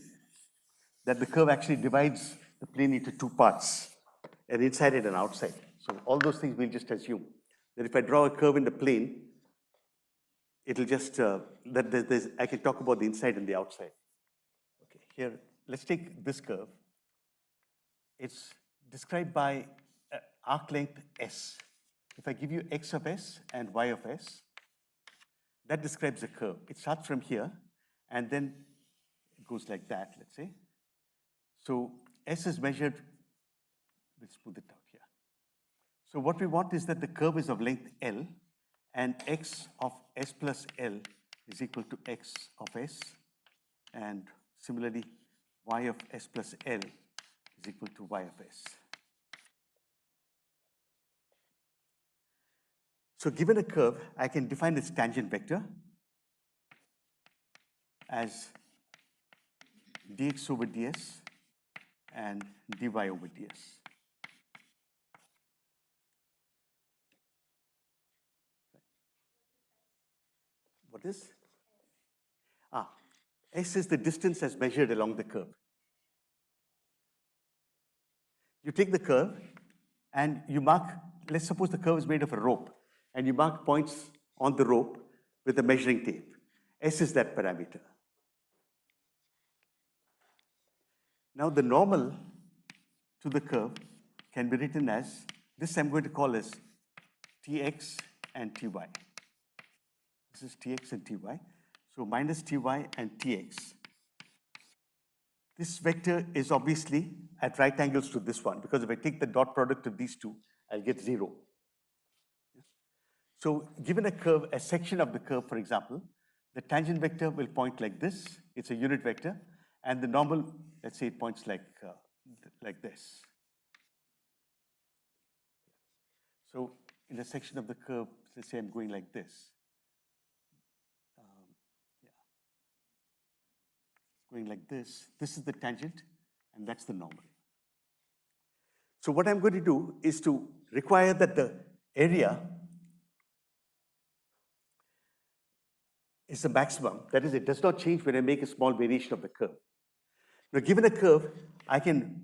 that the curve actually divides the plane into two parts, an inside and an outside. So all those things we'll just assume. That if I draw a curve in the plane, it'll just, I can talk about the inside and the outside. Okay, here, let's take this curve. It's described by arc length S. If I give you x of s and y of s, that describes a curve. It starts from here, and then it goes like that, let's say. So s is measured, we'll smooth it out here. So what we want is that the curve is of length L, and x of s plus L is equal to x of s, and similarly, y of s plus L is equal to y of s. So given a curve, I can define its tangent vector as dx over ds and dy over ds. What is? S is the distance as measured along the curve. You take the curve and you mark, let's suppose the curve is made of a rope, and you mark points on the rope with a measuring tape. S is that parameter. Now the normal to the curve can be written as, this I'm going to call as Tx and Ty. This is Tx and Ty. So minus Ty and Tx. This vector is obviously at right angles to this one, because if I take the dot product of these two, I'll get 0. So given a curve, a section of the curve, for example, the tangent vector will point like this. It's a unit vector. And the normal, let's say it points like this. So in a section of the curve, let's say I'm going like this. Yeah. Going like this. This is the tangent, and that's the normal. So what I'm going to do is to require that the area is the maximum. That is, it does not change when I make a small variation of the curve. Now, given a curve, I can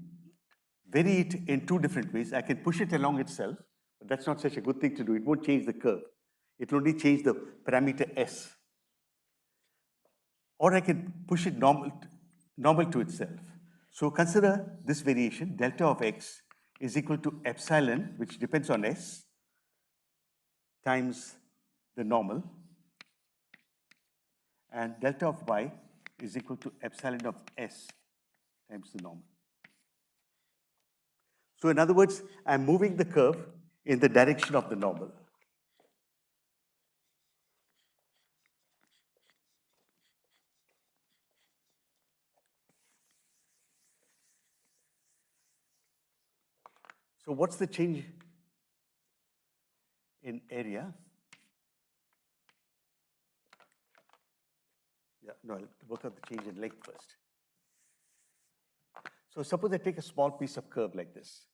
vary it in two different ways. I can push it along itself, but that's not such a good thing to do. It won't change the curve. It will only change the parameter S. Or I can push it normal to itself. So consider this variation, delta of x is equal to epsilon, which depends on S, times the normal, and delta of y is equal to epsilon of S times the normal. So in other words, I'm moving the curve in the direction of the normal. So what's the change in area? Yeah, no, I'll work out the change in length first. So suppose I take a small piece of curve like this.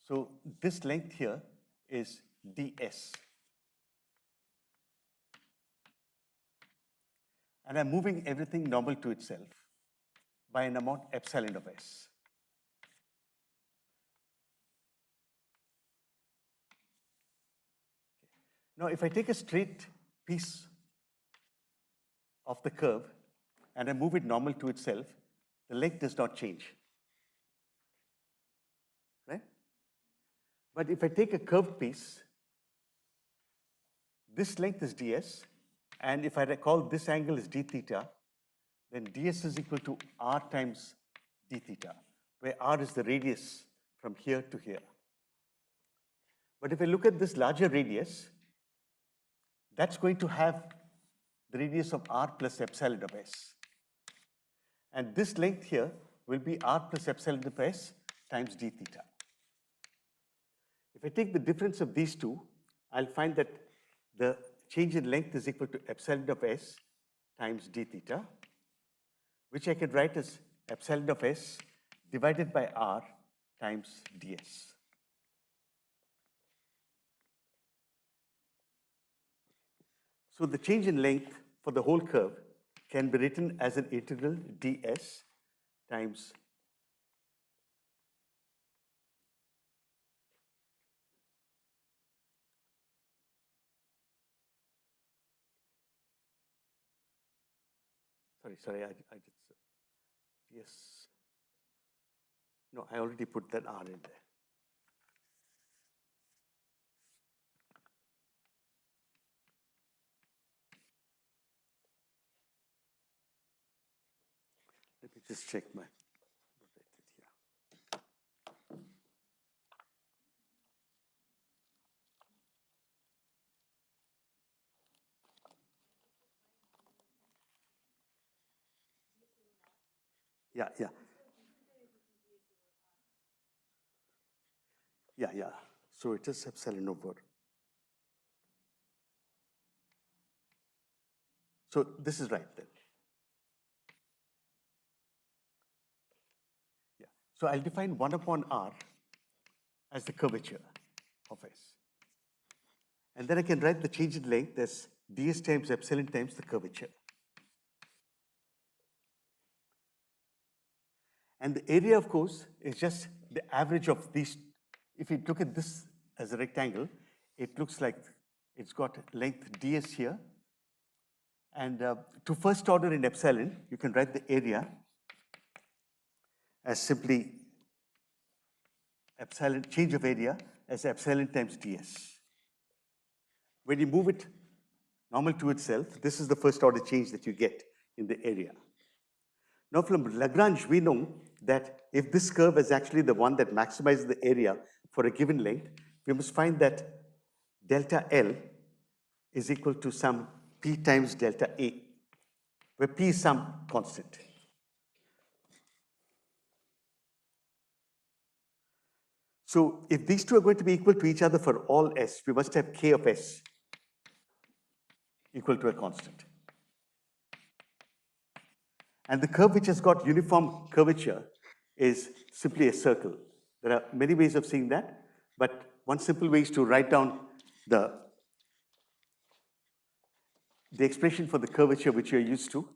So this length here is ds. And I'm moving everything normal to itself by an amount epsilon of s. Now, if I take a straight piece of the curve and I move it normal to itself, the length does not change, right? But if I take a curved piece, this length is ds, and if I recall this angle is d theta, then ds is equal to r times d theta, where r is the radius from here to here. But if I look at this larger radius, that's going to have the radius of r plus epsilon of s. And this length here will be r plus epsilon of s times d theta. If I take the difference of these two, I'll find that the change in length is equal to epsilon of s times d theta, which I can write as epsilon of s divided by r times ds. So the change in length for the whole curve can be written as an integral ds times sorry, I did ds. No, I already put that r in there. Let me just check my rotated here. Yeah, yeah. Yeah, yeah. So it is epsilon over. So this is right then. Yeah. So I'll define 1 upon r as the curvature of S. And then I can write the change in length as ds times epsilon times the curvature. And the area, of course, is just the average of these. If you look at this as a rectangle, it looks like it's got length ds here. And to first order in epsilon, you can write the area as simply epsilon, change of area as epsilon times ds. When you move it normal to itself, this is the first order change that you get in the area. Now from Lagrange, we know that if this curve is actually the one that maximizes the area for a given length, we must find that delta L is equal to some P times delta A, where P is some constant. So if these two are going to be equal to each other for all S, we must have K of S equal to a constant. And the curve which has got uniform curvature is simply a circle. There are many ways of seeing that, but one simple way is to write down the expression for the curvature which you're used to.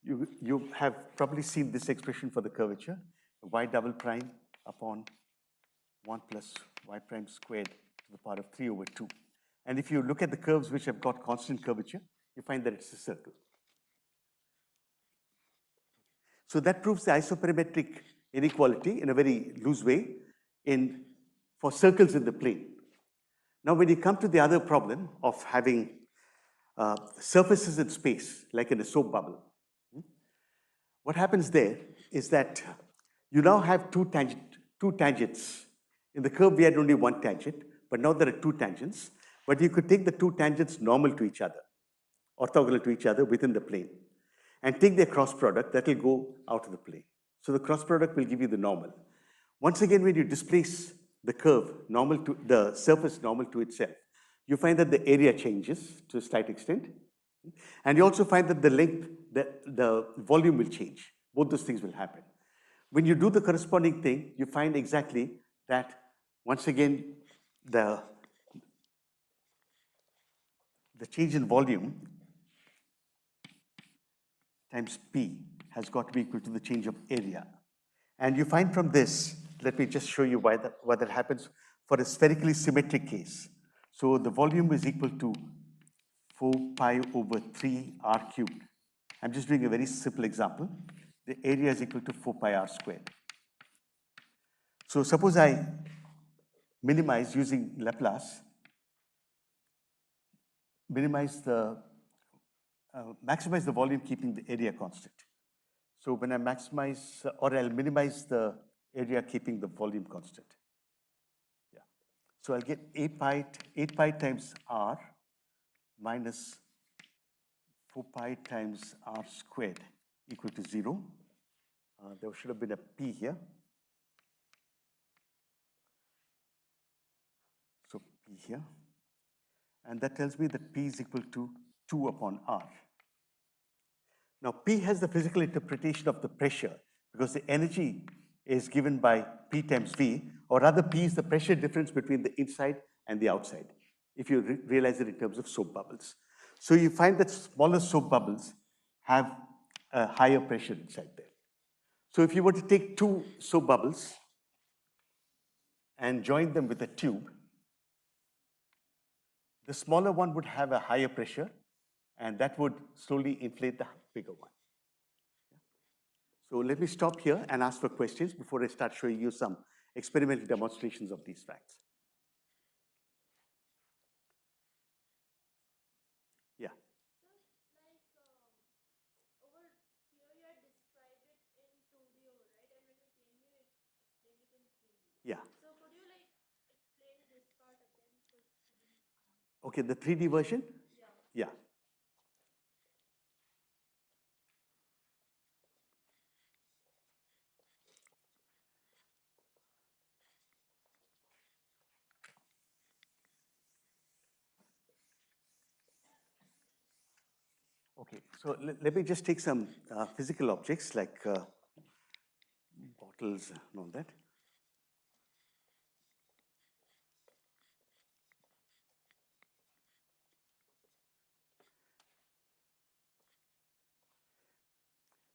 You have probably seen this expression for the curvature, y double prime upon 1 plus y prime squared to the power of 3 over 2. And if you look at the curves which have got constant curvature, you find that it's a circle. So that proves the isoperimetric inequality in a very loose way for circles in the plane. Now, when you come to the other problem of having surfaces in space, like in a soap bubble, what happens there is that you now have two tangents. In the curve, we had only one tangent, but now there are two tangents. But you could take the two tangents normal to each other, orthogonal to each other within the plane, and take their cross product, that will go out of the plane. So the cross product will give you the normal. Once again, when you displace the curve normal to the surface normal to itself, you find that the area changes to a slight extent. And you also find that the length, the volume will change. Both those things will happen. When you do the corresponding thing, you find exactly that, once again, the change in volume times P has got to be equal to the change of area. And you find from this, let me just show you why that happens for a spherically symmetric case. So the volume is equal to 4 pi over 3 r cubed. I'm just doing a very simple example. The area is equal to 4 pi r squared. So suppose I minimize using Laplace, maximize the volume keeping the area constant. So when I maximize, or I'll minimize the area keeping the volume constant. Yeah. So I'll get 8 pi times r minus 4 pi times r squared equal to 0. There should have been a p here. So p here. And that tells me that p is equal to 2 upon r. Now, P has the physical interpretation of the pressure because the energy is given by P times V, or rather P is the pressure difference between the inside and the outside, if you realize it in terms of soap bubbles. So you find that smaller soap bubbles have a higher pressure inside there. So if you were to take two soap bubbles and join them with a tube, the smaller one would have a higher pressure, and that would slowly inflate the bigger one. So let me stop here and ask for questions before I start showing you some experimental demonstrations of these facts. Yeah. So, like, over here you had described it in 2D, right? And when you came here, you explained it in 3D. Yeah. So could you like explain this part again? Because I didn't understand. Okay, the 3D version? Yeah. Yeah. Okay, so let me just take some physical objects like bottles and all that.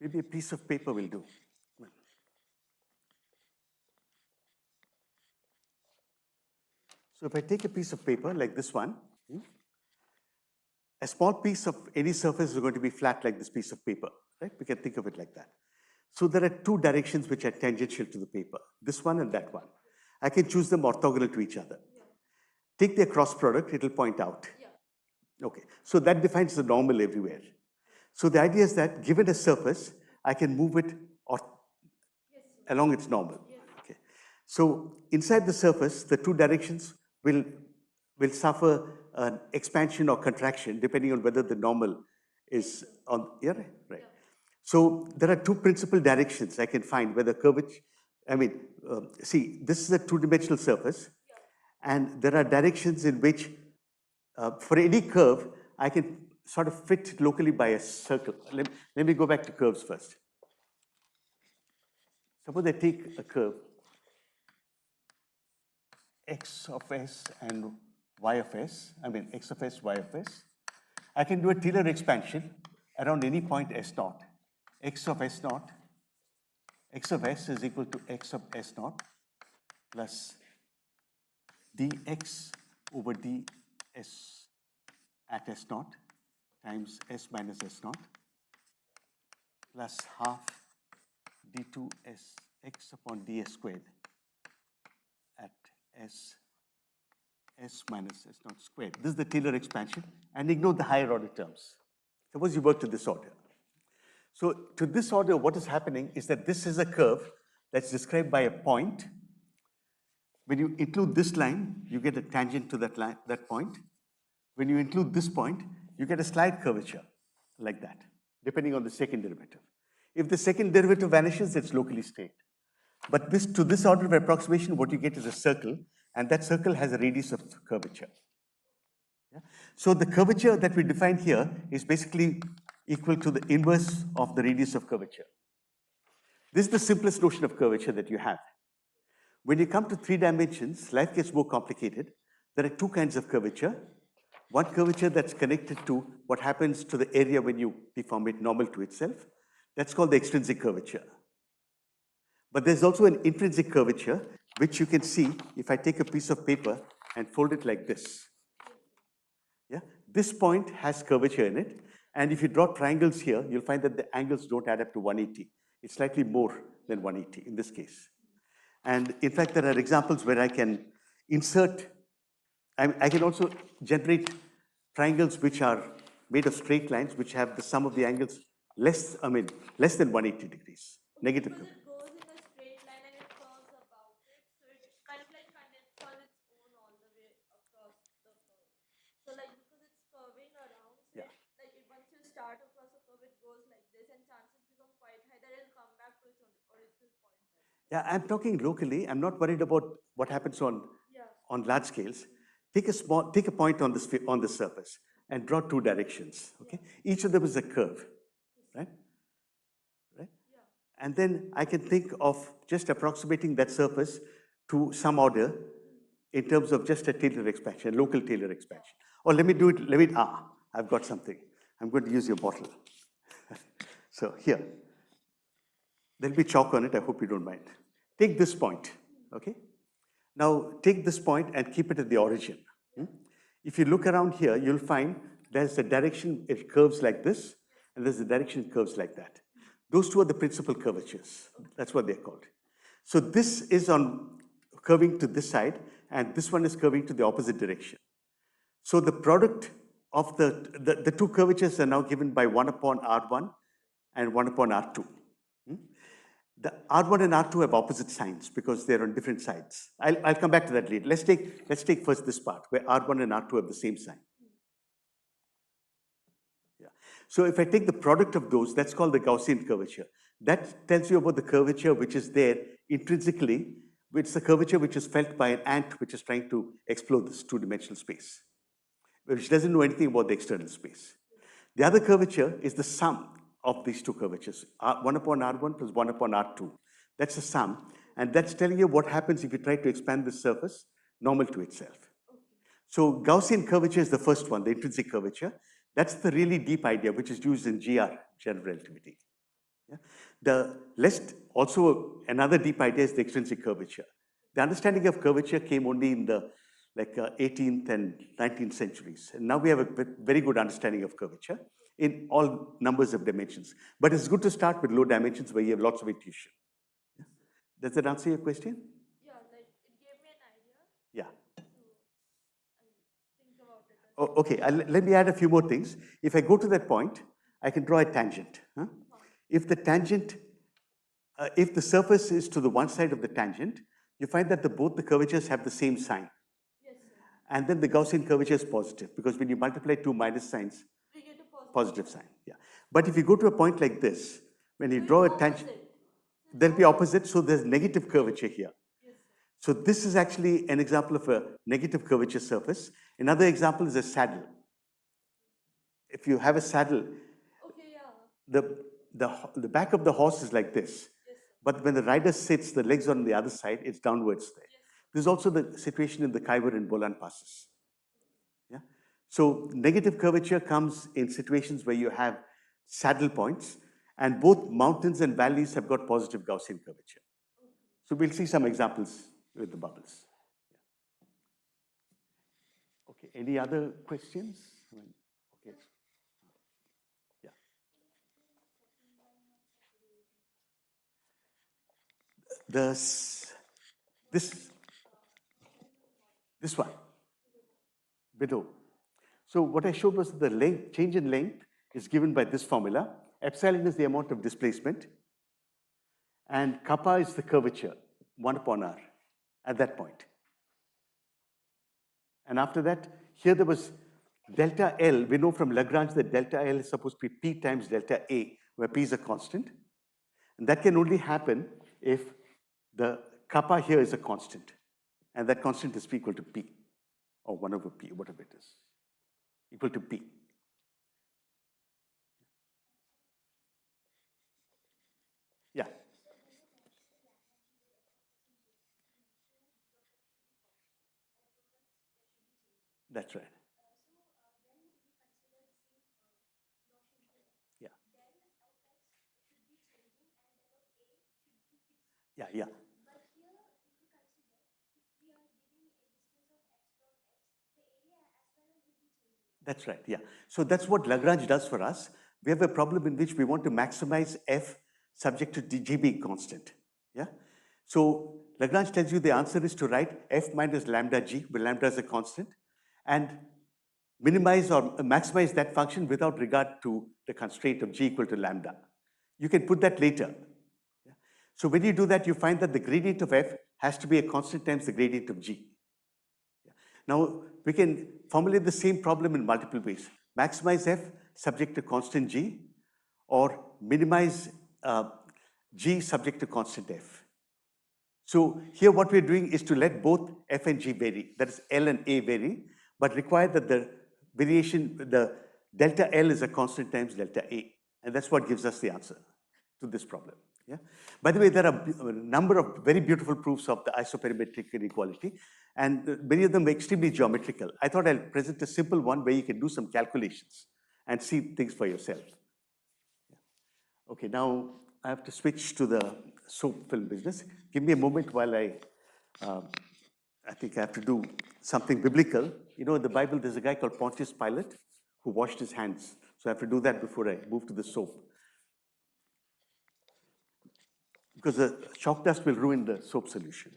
Maybe a piece of paper will do. So if I take a piece of paper like this one, a small piece of any surface is going to be flat like this piece of paper, right? We can think of it like that. So there are two directions which are tangential to the paper, this one and that one. I can choose them orthogonal to each other. Yeah. Take their cross product, it will point out. Yeah. Okay, so that defines the normal everywhere. So the idea is that given a surface, I can move it along its normal. Yes. Okay. So inside the surface, the two directions will suffer an expansion or contraction depending on whether the normal is on, yeah, right? Yeah. So there are two principal directions I can find where the curvature, see, this is a two-dimensional surface, and there are directions in which, for any curve, I can sort of fit locally by a circle. Let me go back to curves first. Suppose I take a curve x of s and y of s, I mean x of s, y of s. I can do a Taylor expansion around any point s naught. X of s naught, x of s is equal to x of s naught plus dx over ds at s naught times s minus s naught plus half d2 s x upon ds squared at s minus s naught squared. This is the Taylor expansion, and ignore the higher order terms. Suppose you work to this order. So to this order, what is happening is that this is a curve that's described by a point. When you include this line, you get a tangent to that line, that point. When you include this point, you get a slight curvature like that, depending on the second derivative. If the second derivative vanishes, it's locally straight. But to this order of approximation, what you get is a circle, and that circle has a radius of curvature. Yeah? So the curvature that we define here is basically equal to the inverse of the radius of curvature. This is the simplest notion of curvature that you have. When you come to 3 dimensions, life gets more complicated. There are 2 kinds of curvature. One curvature that's connected to what happens to the area when you deform it normal to itself. That's called the extrinsic curvature. But there's also an intrinsic curvature, which you can see if I take a piece of paper and fold it like this. Yeah? This point has curvature in it, and if you draw triangles here, you'll find that the angles don't add up to 180. It's slightly more than 180 in this case. And in fact, there are examples where I can insert, I can also generate triangles which are made of straight lines, which have the sum of the angles less than 180 degrees, negative. Because it goes in a straight line and it curves about it, so it kind of like condenses on its own all the way across the curve. So like because it's curving around, so Yeah. once you start across the curve, it goes like this, and chances become quite high that it'll come back to its original point. Yeah, I'm talking locally. I'm not worried about what happens on large scales. Take a point on the surface and draw 2 directions. Okay, each of them is a curve, right? Right. Yeah. And then I can think of just approximating that surface to some order in terms of just a Taylor expansion, local Taylor expansion. Or let me do it. I've got something. I'm going to use your bottle. So here, there'll be chalk on it. I hope you don't mind. Take this point, okay? Now take this point and keep it at the origin. If you look around here, you'll find there's a direction it curves like this, and there's a direction it curves like that. Those 2 are the principal curvatures. That's what they're called. So this is on curving to this side, and this one is curving to the opposite direction. So the product of the 2 curvatures are now given by 1 upon R1 and 1 upon R2. The R1 and R2 have opposite signs because they're on different sides. I'll come back to that later. Let's take first this part where R1 and R2 have the same sign. Yeah. So if I take the product of those, that's called the Gaussian curvature. That tells you about the curvature which is there intrinsically, which is the curvature which is felt by an ant which is trying to explore this 2-dimensional space, which doesn't know anything about the external space. The other curvature is the sum of these 2 curvatures, 1 upon R1 plus 1 upon R2. That's the sum, and that's telling you what happens if you try to expand the surface normal to itself. Okay. So Gaussian curvature is the first one, the intrinsic curvature. That's the really deep idea, which is used in GR, general relativity. Yeah? Also another deep idea is the extrinsic curvature. The understanding of curvature came only in the 18th and 19th centuries. And now we have a very good understanding of curvature in all numbers of dimensions. But it's good to start with low dimensions where you have lots of intuition. Yeah? Does that answer your question? Yeah, like it gave me an idea. Yeah. So I'll think about it. Okay, let me add a few more things. If I go to that point, I can draw a tangent. Huh? If the tangent, if the surface is to the one side of the tangent, you find that both the curvatures have the same sign. Yes, sir. And then the Gaussian curvature is positive, because when you multiply 2 minus signs, we get a positive sign. Yeah. But if you go to a point like this, when you draw a tangent, there'll be opposite, so there's negative curvature here. Yes, so this is actually an example of a negative curvature surface. Another example is a saddle. if you have a saddle, Okay, yeah. the back of the horse is like this. Yes, sir. But when the rider sits, the legs are on the other side, it's downwards there. Yes, sir. This is also the situation in the Khyber and Bolan passes. Yeah? So negative curvature comes in situations where you have saddle points, and both mountains and valleys have got positive Gaussian curvature. So we'll see some examples with the bubbles. Okay, any other questions? Okay. Yeah. This one, below. So what I showed was the length, change in length is given by this formula. Epsilon is the amount of displacement, and kappa is the curvature, 1 upon r, at that point. And after that, here there was delta L. We know from Lagrange that delta L is supposed to be P times delta A, where P is a constant. And that can only happen if the kappa here is a constant. And that constant is P equal to P, or 1 over P, whatever it is, equal to P. Yeah. That's right. Yeah. Yeah, yeah. That's right, yeah. So that's what Lagrange does for us. We have a problem in which we want to maximize f subject to g being constant, yeah? So Lagrange tells you the answer is to write f minus lambda g, where lambda is a constant, and minimize or maximize that function without regard to the constraint of g equal to lambda. You can put that later. Yeah? So when you do that, you find that the gradient of f has to be a constant times the gradient of g. Now, we can formulate the same problem in multiple ways. Maximize f subject to constant g, or minimize g subject to constant f. So here what we're doing is to let both f and g vary, that is L and A vary, but require that the variation, the delta L is a constant times delta A. And that's what gives us the answer to this problem. Yeah? By the way, there are a number of very beautiful proofs of the isoperimetric inequality, and many of them are extremely geometrical. I thought I'll present a simple one where you can do some calculations and see things for yourself. Okay, now I have to switch to the soap film business. Give me a moment while I think I have to do something biblical. You know, in the Bible, there's a guy called Pontius Pilate who washed his hands. So I have to do that before I move to the soap. Because the chalk dust will ruin the soap solution.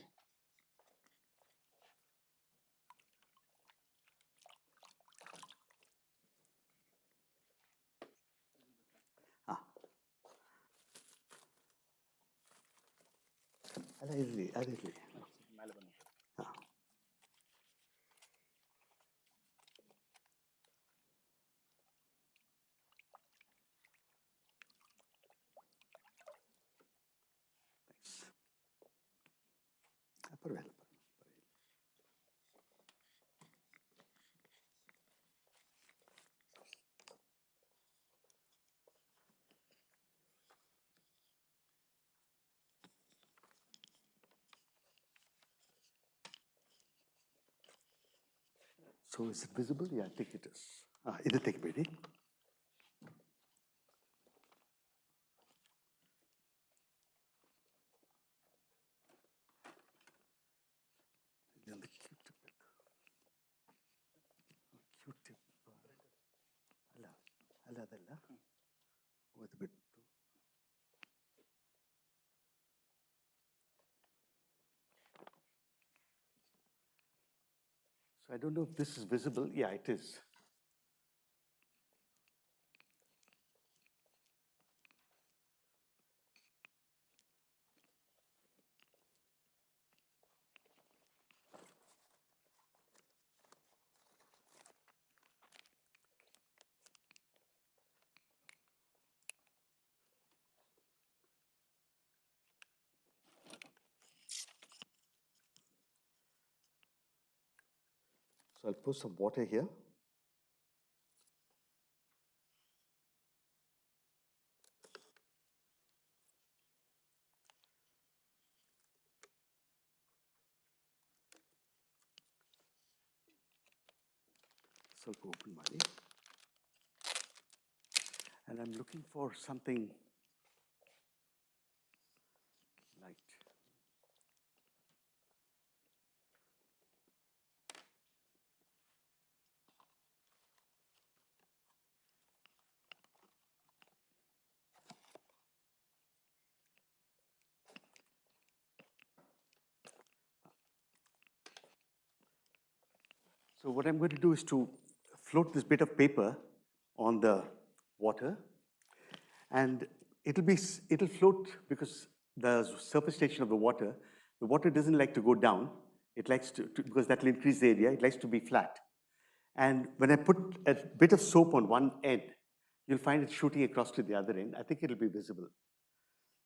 ಅದಿರಲಿ. ಪರವಾಗಿಲ್ಲ. So is it visible? Yeah, I think it is. ಇದು ತೆಗಿಬೇಡಿ. ಅಲ್ಲ ಅದಲ್ಲ ಓದ್ಬಿಟ್ಟು. So I don't know if this is visible. Yeah, it is. So I'll put some water here. ಸ್ವಲ್ಪ open ಮಾಡಿ. And I'm looking for something light. So what I'm going to do is to float this bit of paper on the water, and it'll float because the surface tension of the water doesn't like to go down. It likes to because that will increase the area. It likes to be flat. And when I put a bit of soap on one end, you'll find it shooting across to the other end. I think it'll be visible.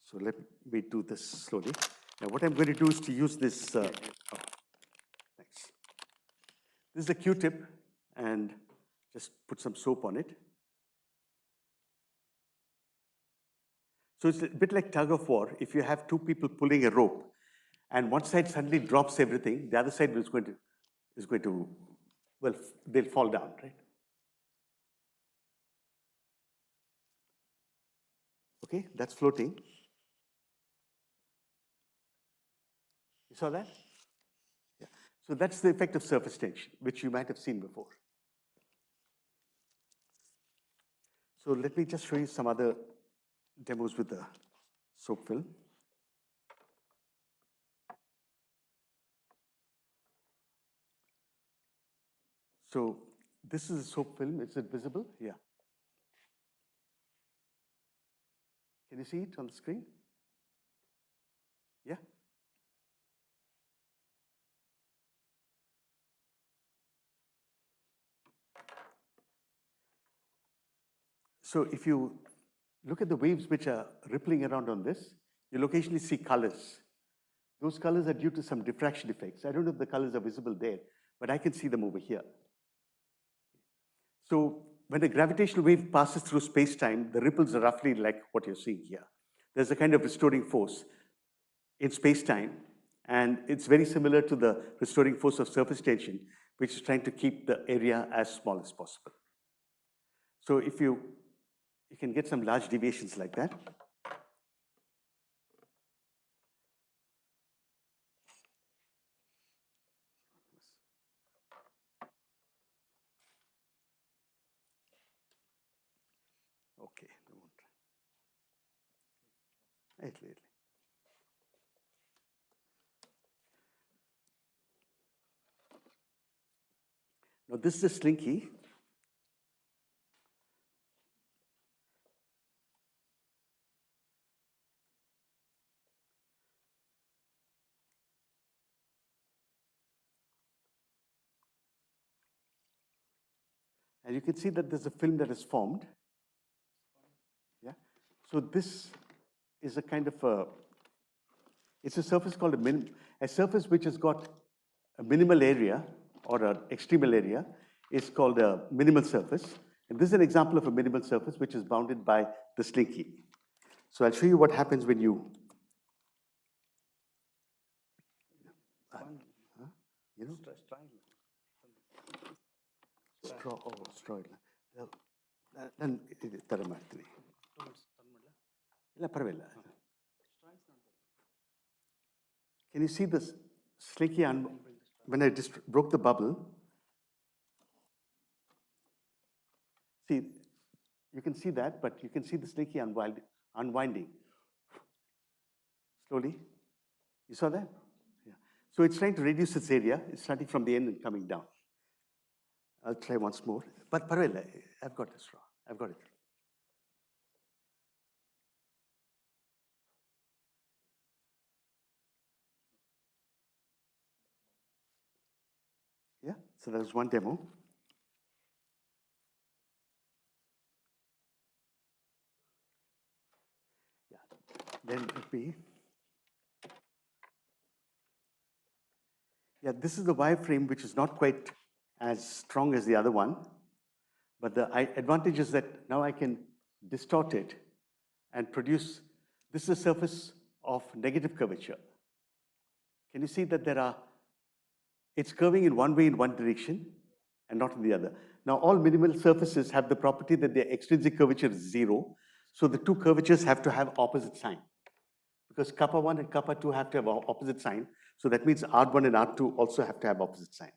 So let me do this slowly. Now what I'm going to do is to use this. Thanks. This is a Q-tip, and just put some soap on it. So it's a bit like tug of war. If you have two people pulling a rope, and one side suddenly drops everything, the other side is going to, well, they'll fall down, right? Okay, that's floating. You saw that? Yeah. So that's the effect of surface tension, which you might have seen before. So let me just show you some other demos with the soap film. So this is a soap film. Is it visible? Yeah. Can you see it on the screen? Yeah? So if you look at the waves which are rippling around on this, you'll occasionally see colors. Those colors are due to some diffraction effects. I don't know if the colors are visible there, but I can see them over here. So when a gravitational wave passes through space-time, the ripples are roughly like what you're seeing here. There's a kind of restoring force in space-time, and it's very similar to the restoring force of surface tension, which is trying to keep the area as small as possible. So if you can get some large deviations like that. Okay. Now this is a slinky. And you can see that there's a film that is formed. Yeah. So this is a kind of it's a surface called a surface which has got a minimal area or an extremal area is called a minimal surface. And this is an example of a minimal surface which is bounded by the slinky. So I'll show you what happens when you, you know, straw ಇಲ್ಲ ನಾನು ಥರ ಮಾಡ್ತೀನಿ ಇಲ್ಲ ಪರವಾಗಿಲ್ಲ. Can you see this slinky when I just broke the bubble? See, you can see that, but you can see the slinky unwinding slowly. You saw that? Yeah. So it's trying to reduce its area. It's starting from the end and coming down. I'll try once more. But parallel, I've got the straw. I've got it. Yeah, so there's one demo. Yeah, then it be. Yeah, this is the wireframe, which is not quite as strong as the other one. But the advantage is that now I can distort it and produce, this is a surface of negative curvature. Can you see that it's curving in one way in one direction, and not in the other. Now, all minimal surfaces have the property that their extrinsic curvature is 0. So the two curvatures have to have opposite sign, because kappa 1 and kappa 2 have to have opposite sign. So that means R1 and R2 also have to have opposite sign.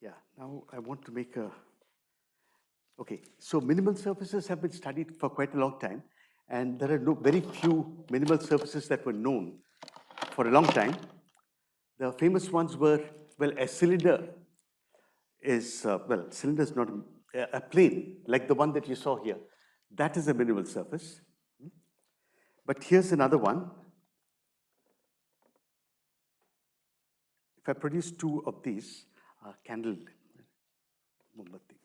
Yeah, now I want to make a, okay, so minimal surfaces have been studied for quite a long time, and there are very few minimal surfaces that were known for a long time. The famous ones were, well, a cylinder is, well, cylinder is not a plane, like the one that you saw here. That is a minimal surface. But here's another one. If I produce two of these, candle, mombatti.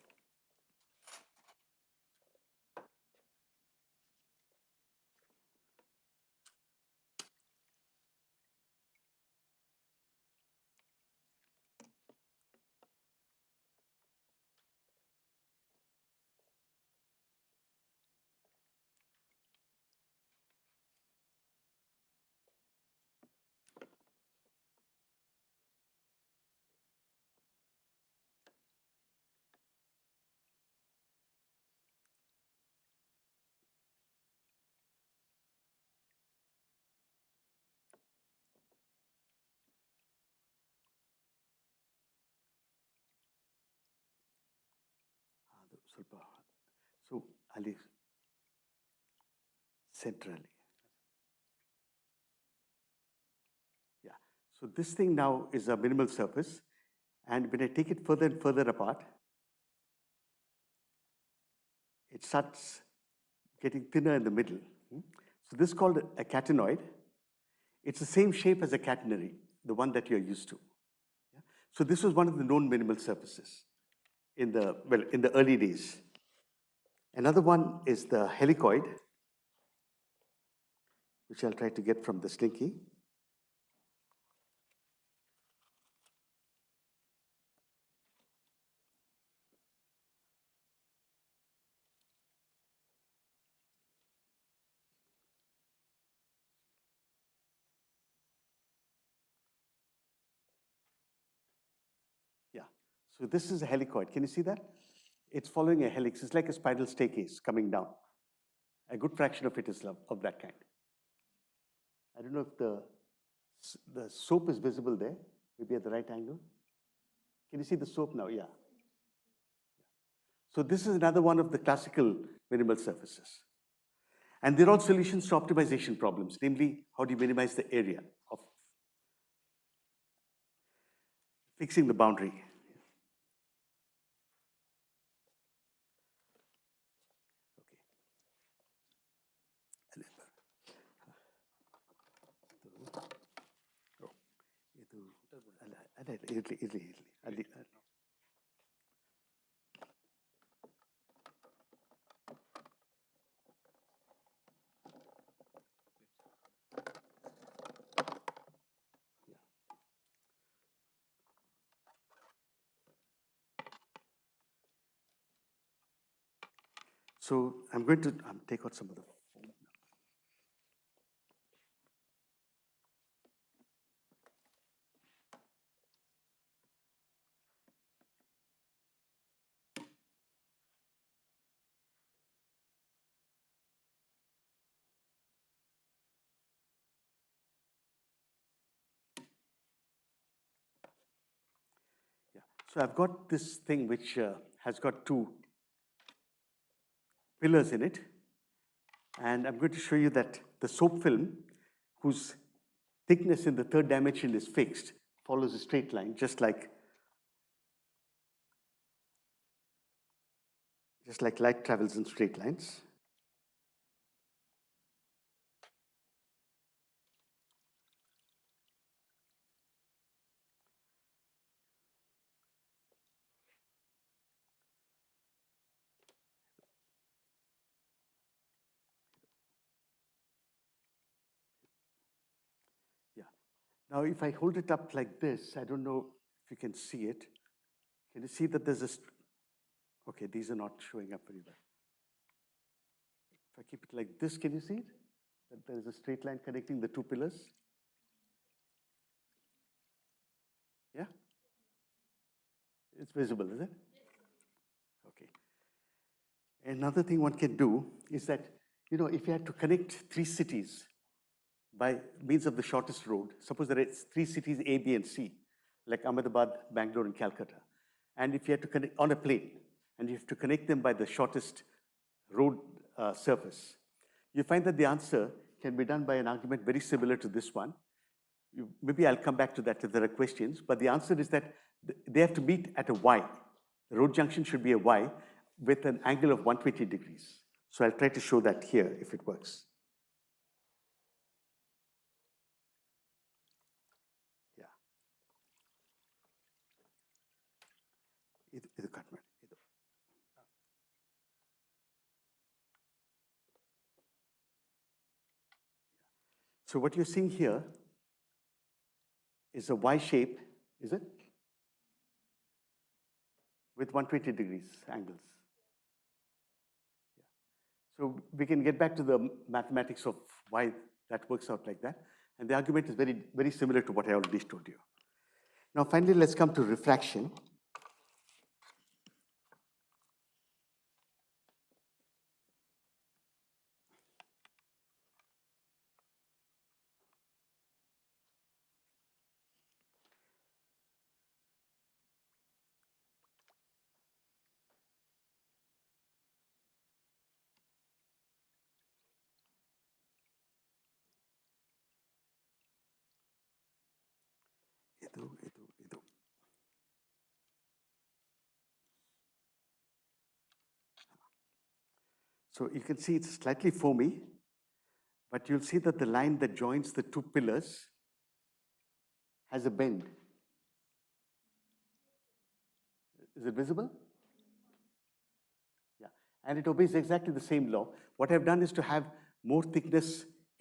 So, Ali, centrally. Yeah. So this thing now is a minimal surface, and when I take it further and further apart, it starts getting thinner in the middle. So this is called a catenoid. It's the same shape as a catenary, the one that you're used to. Yeah? So this was one of the known minimal surfaces in the, well, in the early days. Another one is the helicoid, which I'll try to get from the slinky. Yeah, so this is a helicoid. Can you see that? It's following a helix. It's like a spiral staircase coming down. A good fraction of it is of that kind. I don't know if the soap is visible there, maybe at the right angle. Can you see the soap now? Yeah. So this is another one of the classical minimal surfaces. And they're all solutions to optimization problems, namely, how do you minimize the area of fixing the boundary? So I'm going to take out some of the foam. Yeah. So I've got this thing which has got two pillars in it. And I'm going to show you that the soap film, whose thickness in the third dimension is fixed, follows a straight line, just like just like light travels in straight lines. Yeah. Now, if I hold it up like this, I don't know if you can see it. Can you see that there's a, okay, these are not showing up very well. If I keep it like this, can you see it? That there is a straight line connecting the two pillars? Yeah? It's visible, is it? Okay. Another thing one can do is that, you know, if you had to connect three cities by means of the shortest road, suppose there are three cities A, B, and C, like Ahmedabad, Bangalore, and Calcutta. And if you had to connect on a plane, and you have to connect them by the shortest road surface, you find that the answer can be done by an argument very similar to this one. Maybe I'll come back to that if there are questions, but the answer is that they have to meet at a Y. The road junction should be a Y with an angle of 120 degrees. So I'll try to show that here if it works. Yeah. ಇದು cut ಮಾಡಿ. ಇದು. So what you're seeing here is a Y shape, is it? With 120 degrees angles. Yeah. So we can get back to the mathematics of why that works out like that. And the argument is very, very similar to what I already told you. Now, finally, let's come to refraction. ಇದು. So you can see it's slightly foamy, but you'll see that the line that joins the two pillars has a bend. Is it visible? Yeah, and it obeys exactly the same law. What I've done is to have more thickness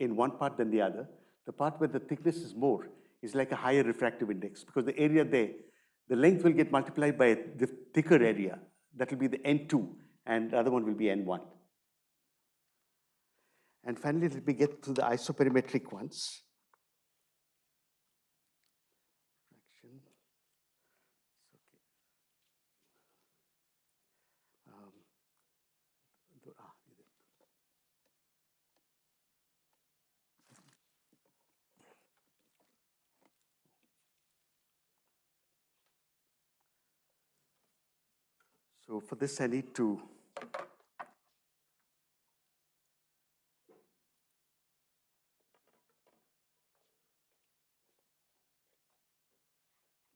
in one part than the other. The part where the thickness is more is like a higher refractive index because the area there, the length will get multiplied by the thicker area. That will be the N2 and the other one will be N1. And finally, let me get to the isoperimetric ones. Refraction. Okay. So for this, I need to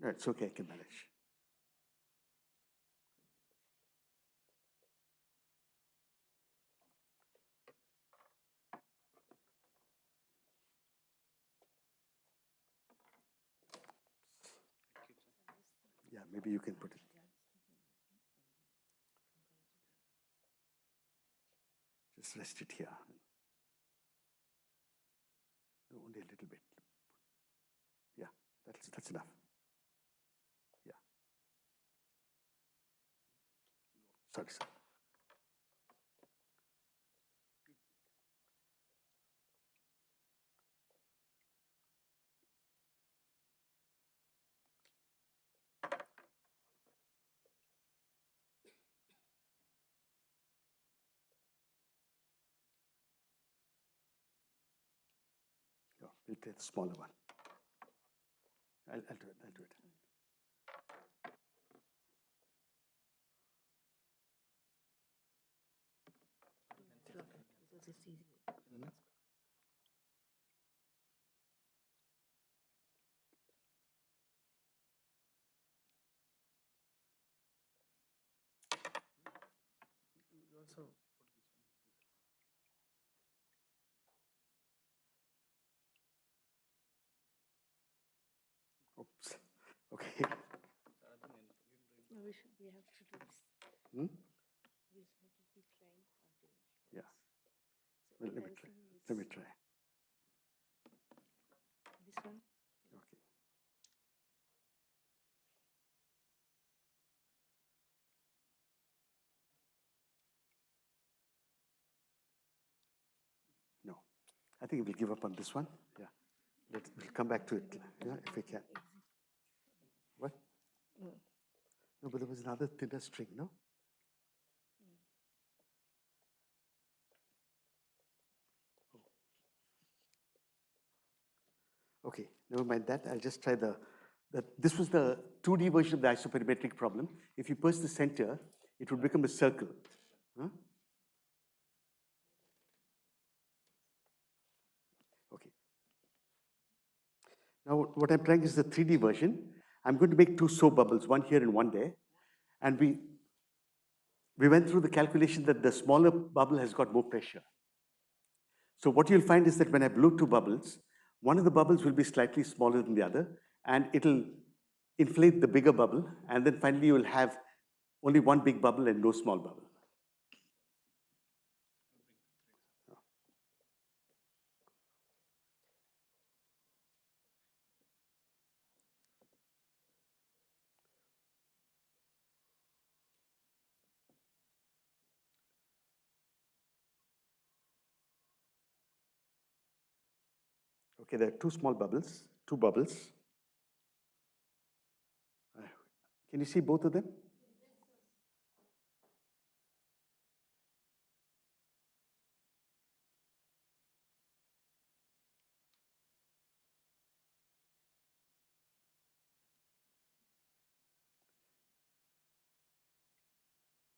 no, it's okay, I can manage. Yeah, maybe you can put it. Just rest it here. No, only a little bit. Yeah, that's enough. Yeah. Sorry, sir. No, we'll take the smaller one. I'll do it. I'll do it. Oops. Okay. No, we have to do this. Hmm? We just have to be trying ultimately. Yeah. So Well, let me I'll try. think Let me try. this one. Okay. No, I think we'll give up on this one. Yeah. We'll come back to it. Yeah, if we can. What? No. No, but there was another thinner string, no? Okay, never mind that. I'll just try this was the 2D version of the isoperimetric problem. If you press the center, it would become a circle. Huh? Okay. Now, what I'm trying is the 3D version. I'm going to make two soap bubbles, one here and one there. And we went through the calculation that the smaller bubble has got more pressure. So what you'll find is that when I blow two bubbles, one of the bubbles will be slightly smaller than the other, and it'll inflate the bigger bubble, and then finally you'll have only one big bubble and no small bubble. Okay, there are two small bubbles, two bubbles. Can you see both of them?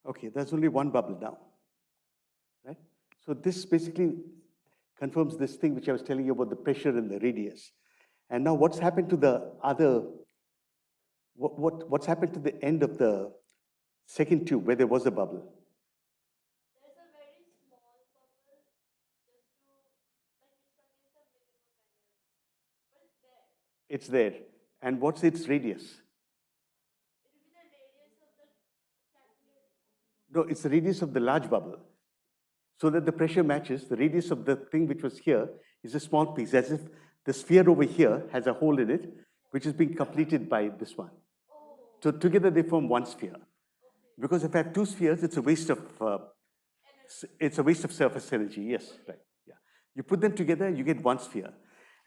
Okay, there's only one bubble now, right? So this basically confirms this thing which I was telling you about the pressure and the radius. And now what's happened to the other, what's happened to the end of the second tube where there was a bubble? There's a very small bubble just to, like, which contains the minimum energy. But it's there. It's there. And what's its radius? It will be the radius of the calculated. No, it's the radius of the large bubble. So that the pressure matches, the radius of the thing which was here is a small piece, as if the sphere over here has a hole in it, which is being completed by this one. So together they form one sphere. Because if I have two spheres, it's a waste of surface energy. Yes, right. Yeah. You put them together, you get one sphere.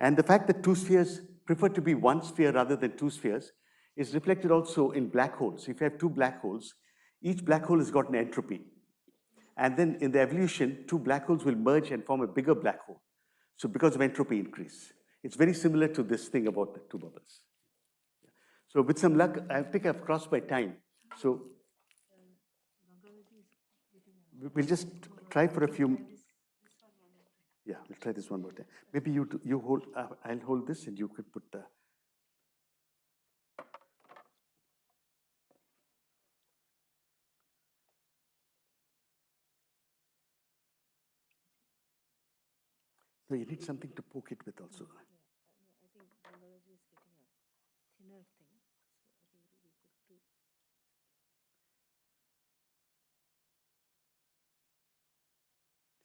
And the fact that two spheres prefer to be one sphere rather than two spheres is reflected also in black holes. If you have two black holes, each black hole has got an entropy. And then in the evolution, two black holes will merge and form a bigger black hole. So because of entropy increase. It's very similar to this thing about the two bubbles. So with some luck, I think I've crossed my time. So we'll just try for a few. Yeah, we'll try this one more time. Maybe you hold, I'll hold this and you could put the. No, you need something to poke it with also. No, I think biology is getting a thinner thing. So I think it will be good to.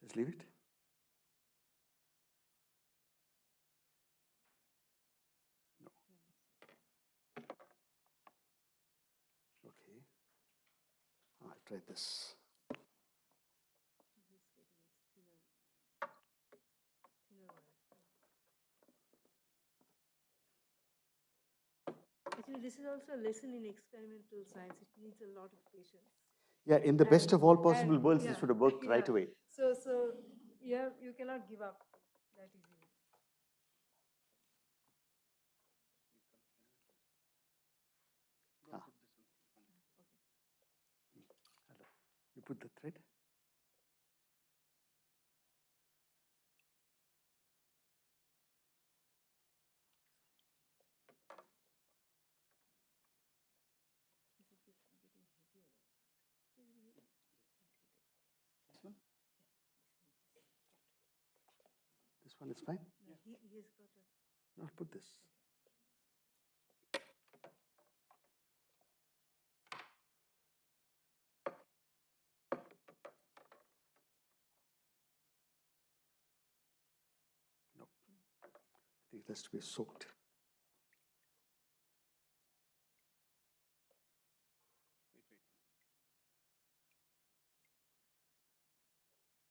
Just leave it. No. Okay. I'll try this. He's getting a thinner wire. Actually, this is also a lesson in experimental science. It needs a lot of patience. Yeah, in the best of all possible worlds, yeah, this would have worked right away. So yeah, you cannot give up that easily. Ah. You put the thread. This is getting heavier. one is fine. No, he has got a. No, I'll put this. Nope. I think it has to be soaked.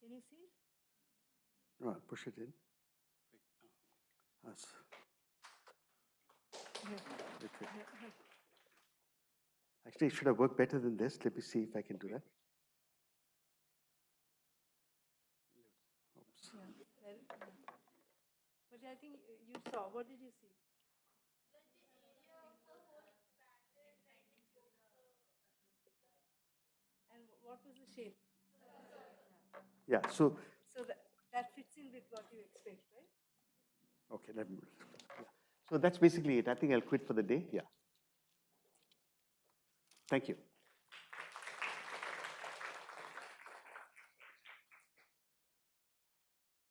Can you see it? No, I'll push it in. That's, Yeah. okay. Actually, it should have worked better than this. Let me see if I can do that. Oops. Yeah. Well, yeah. But I think you saw. What did you see? And what was the shape? Yeah, so, So that fits in with what you expect, right? okay, let me, yeah. So that's basically it. I think I'll quit for the day. Yeah. Thank you.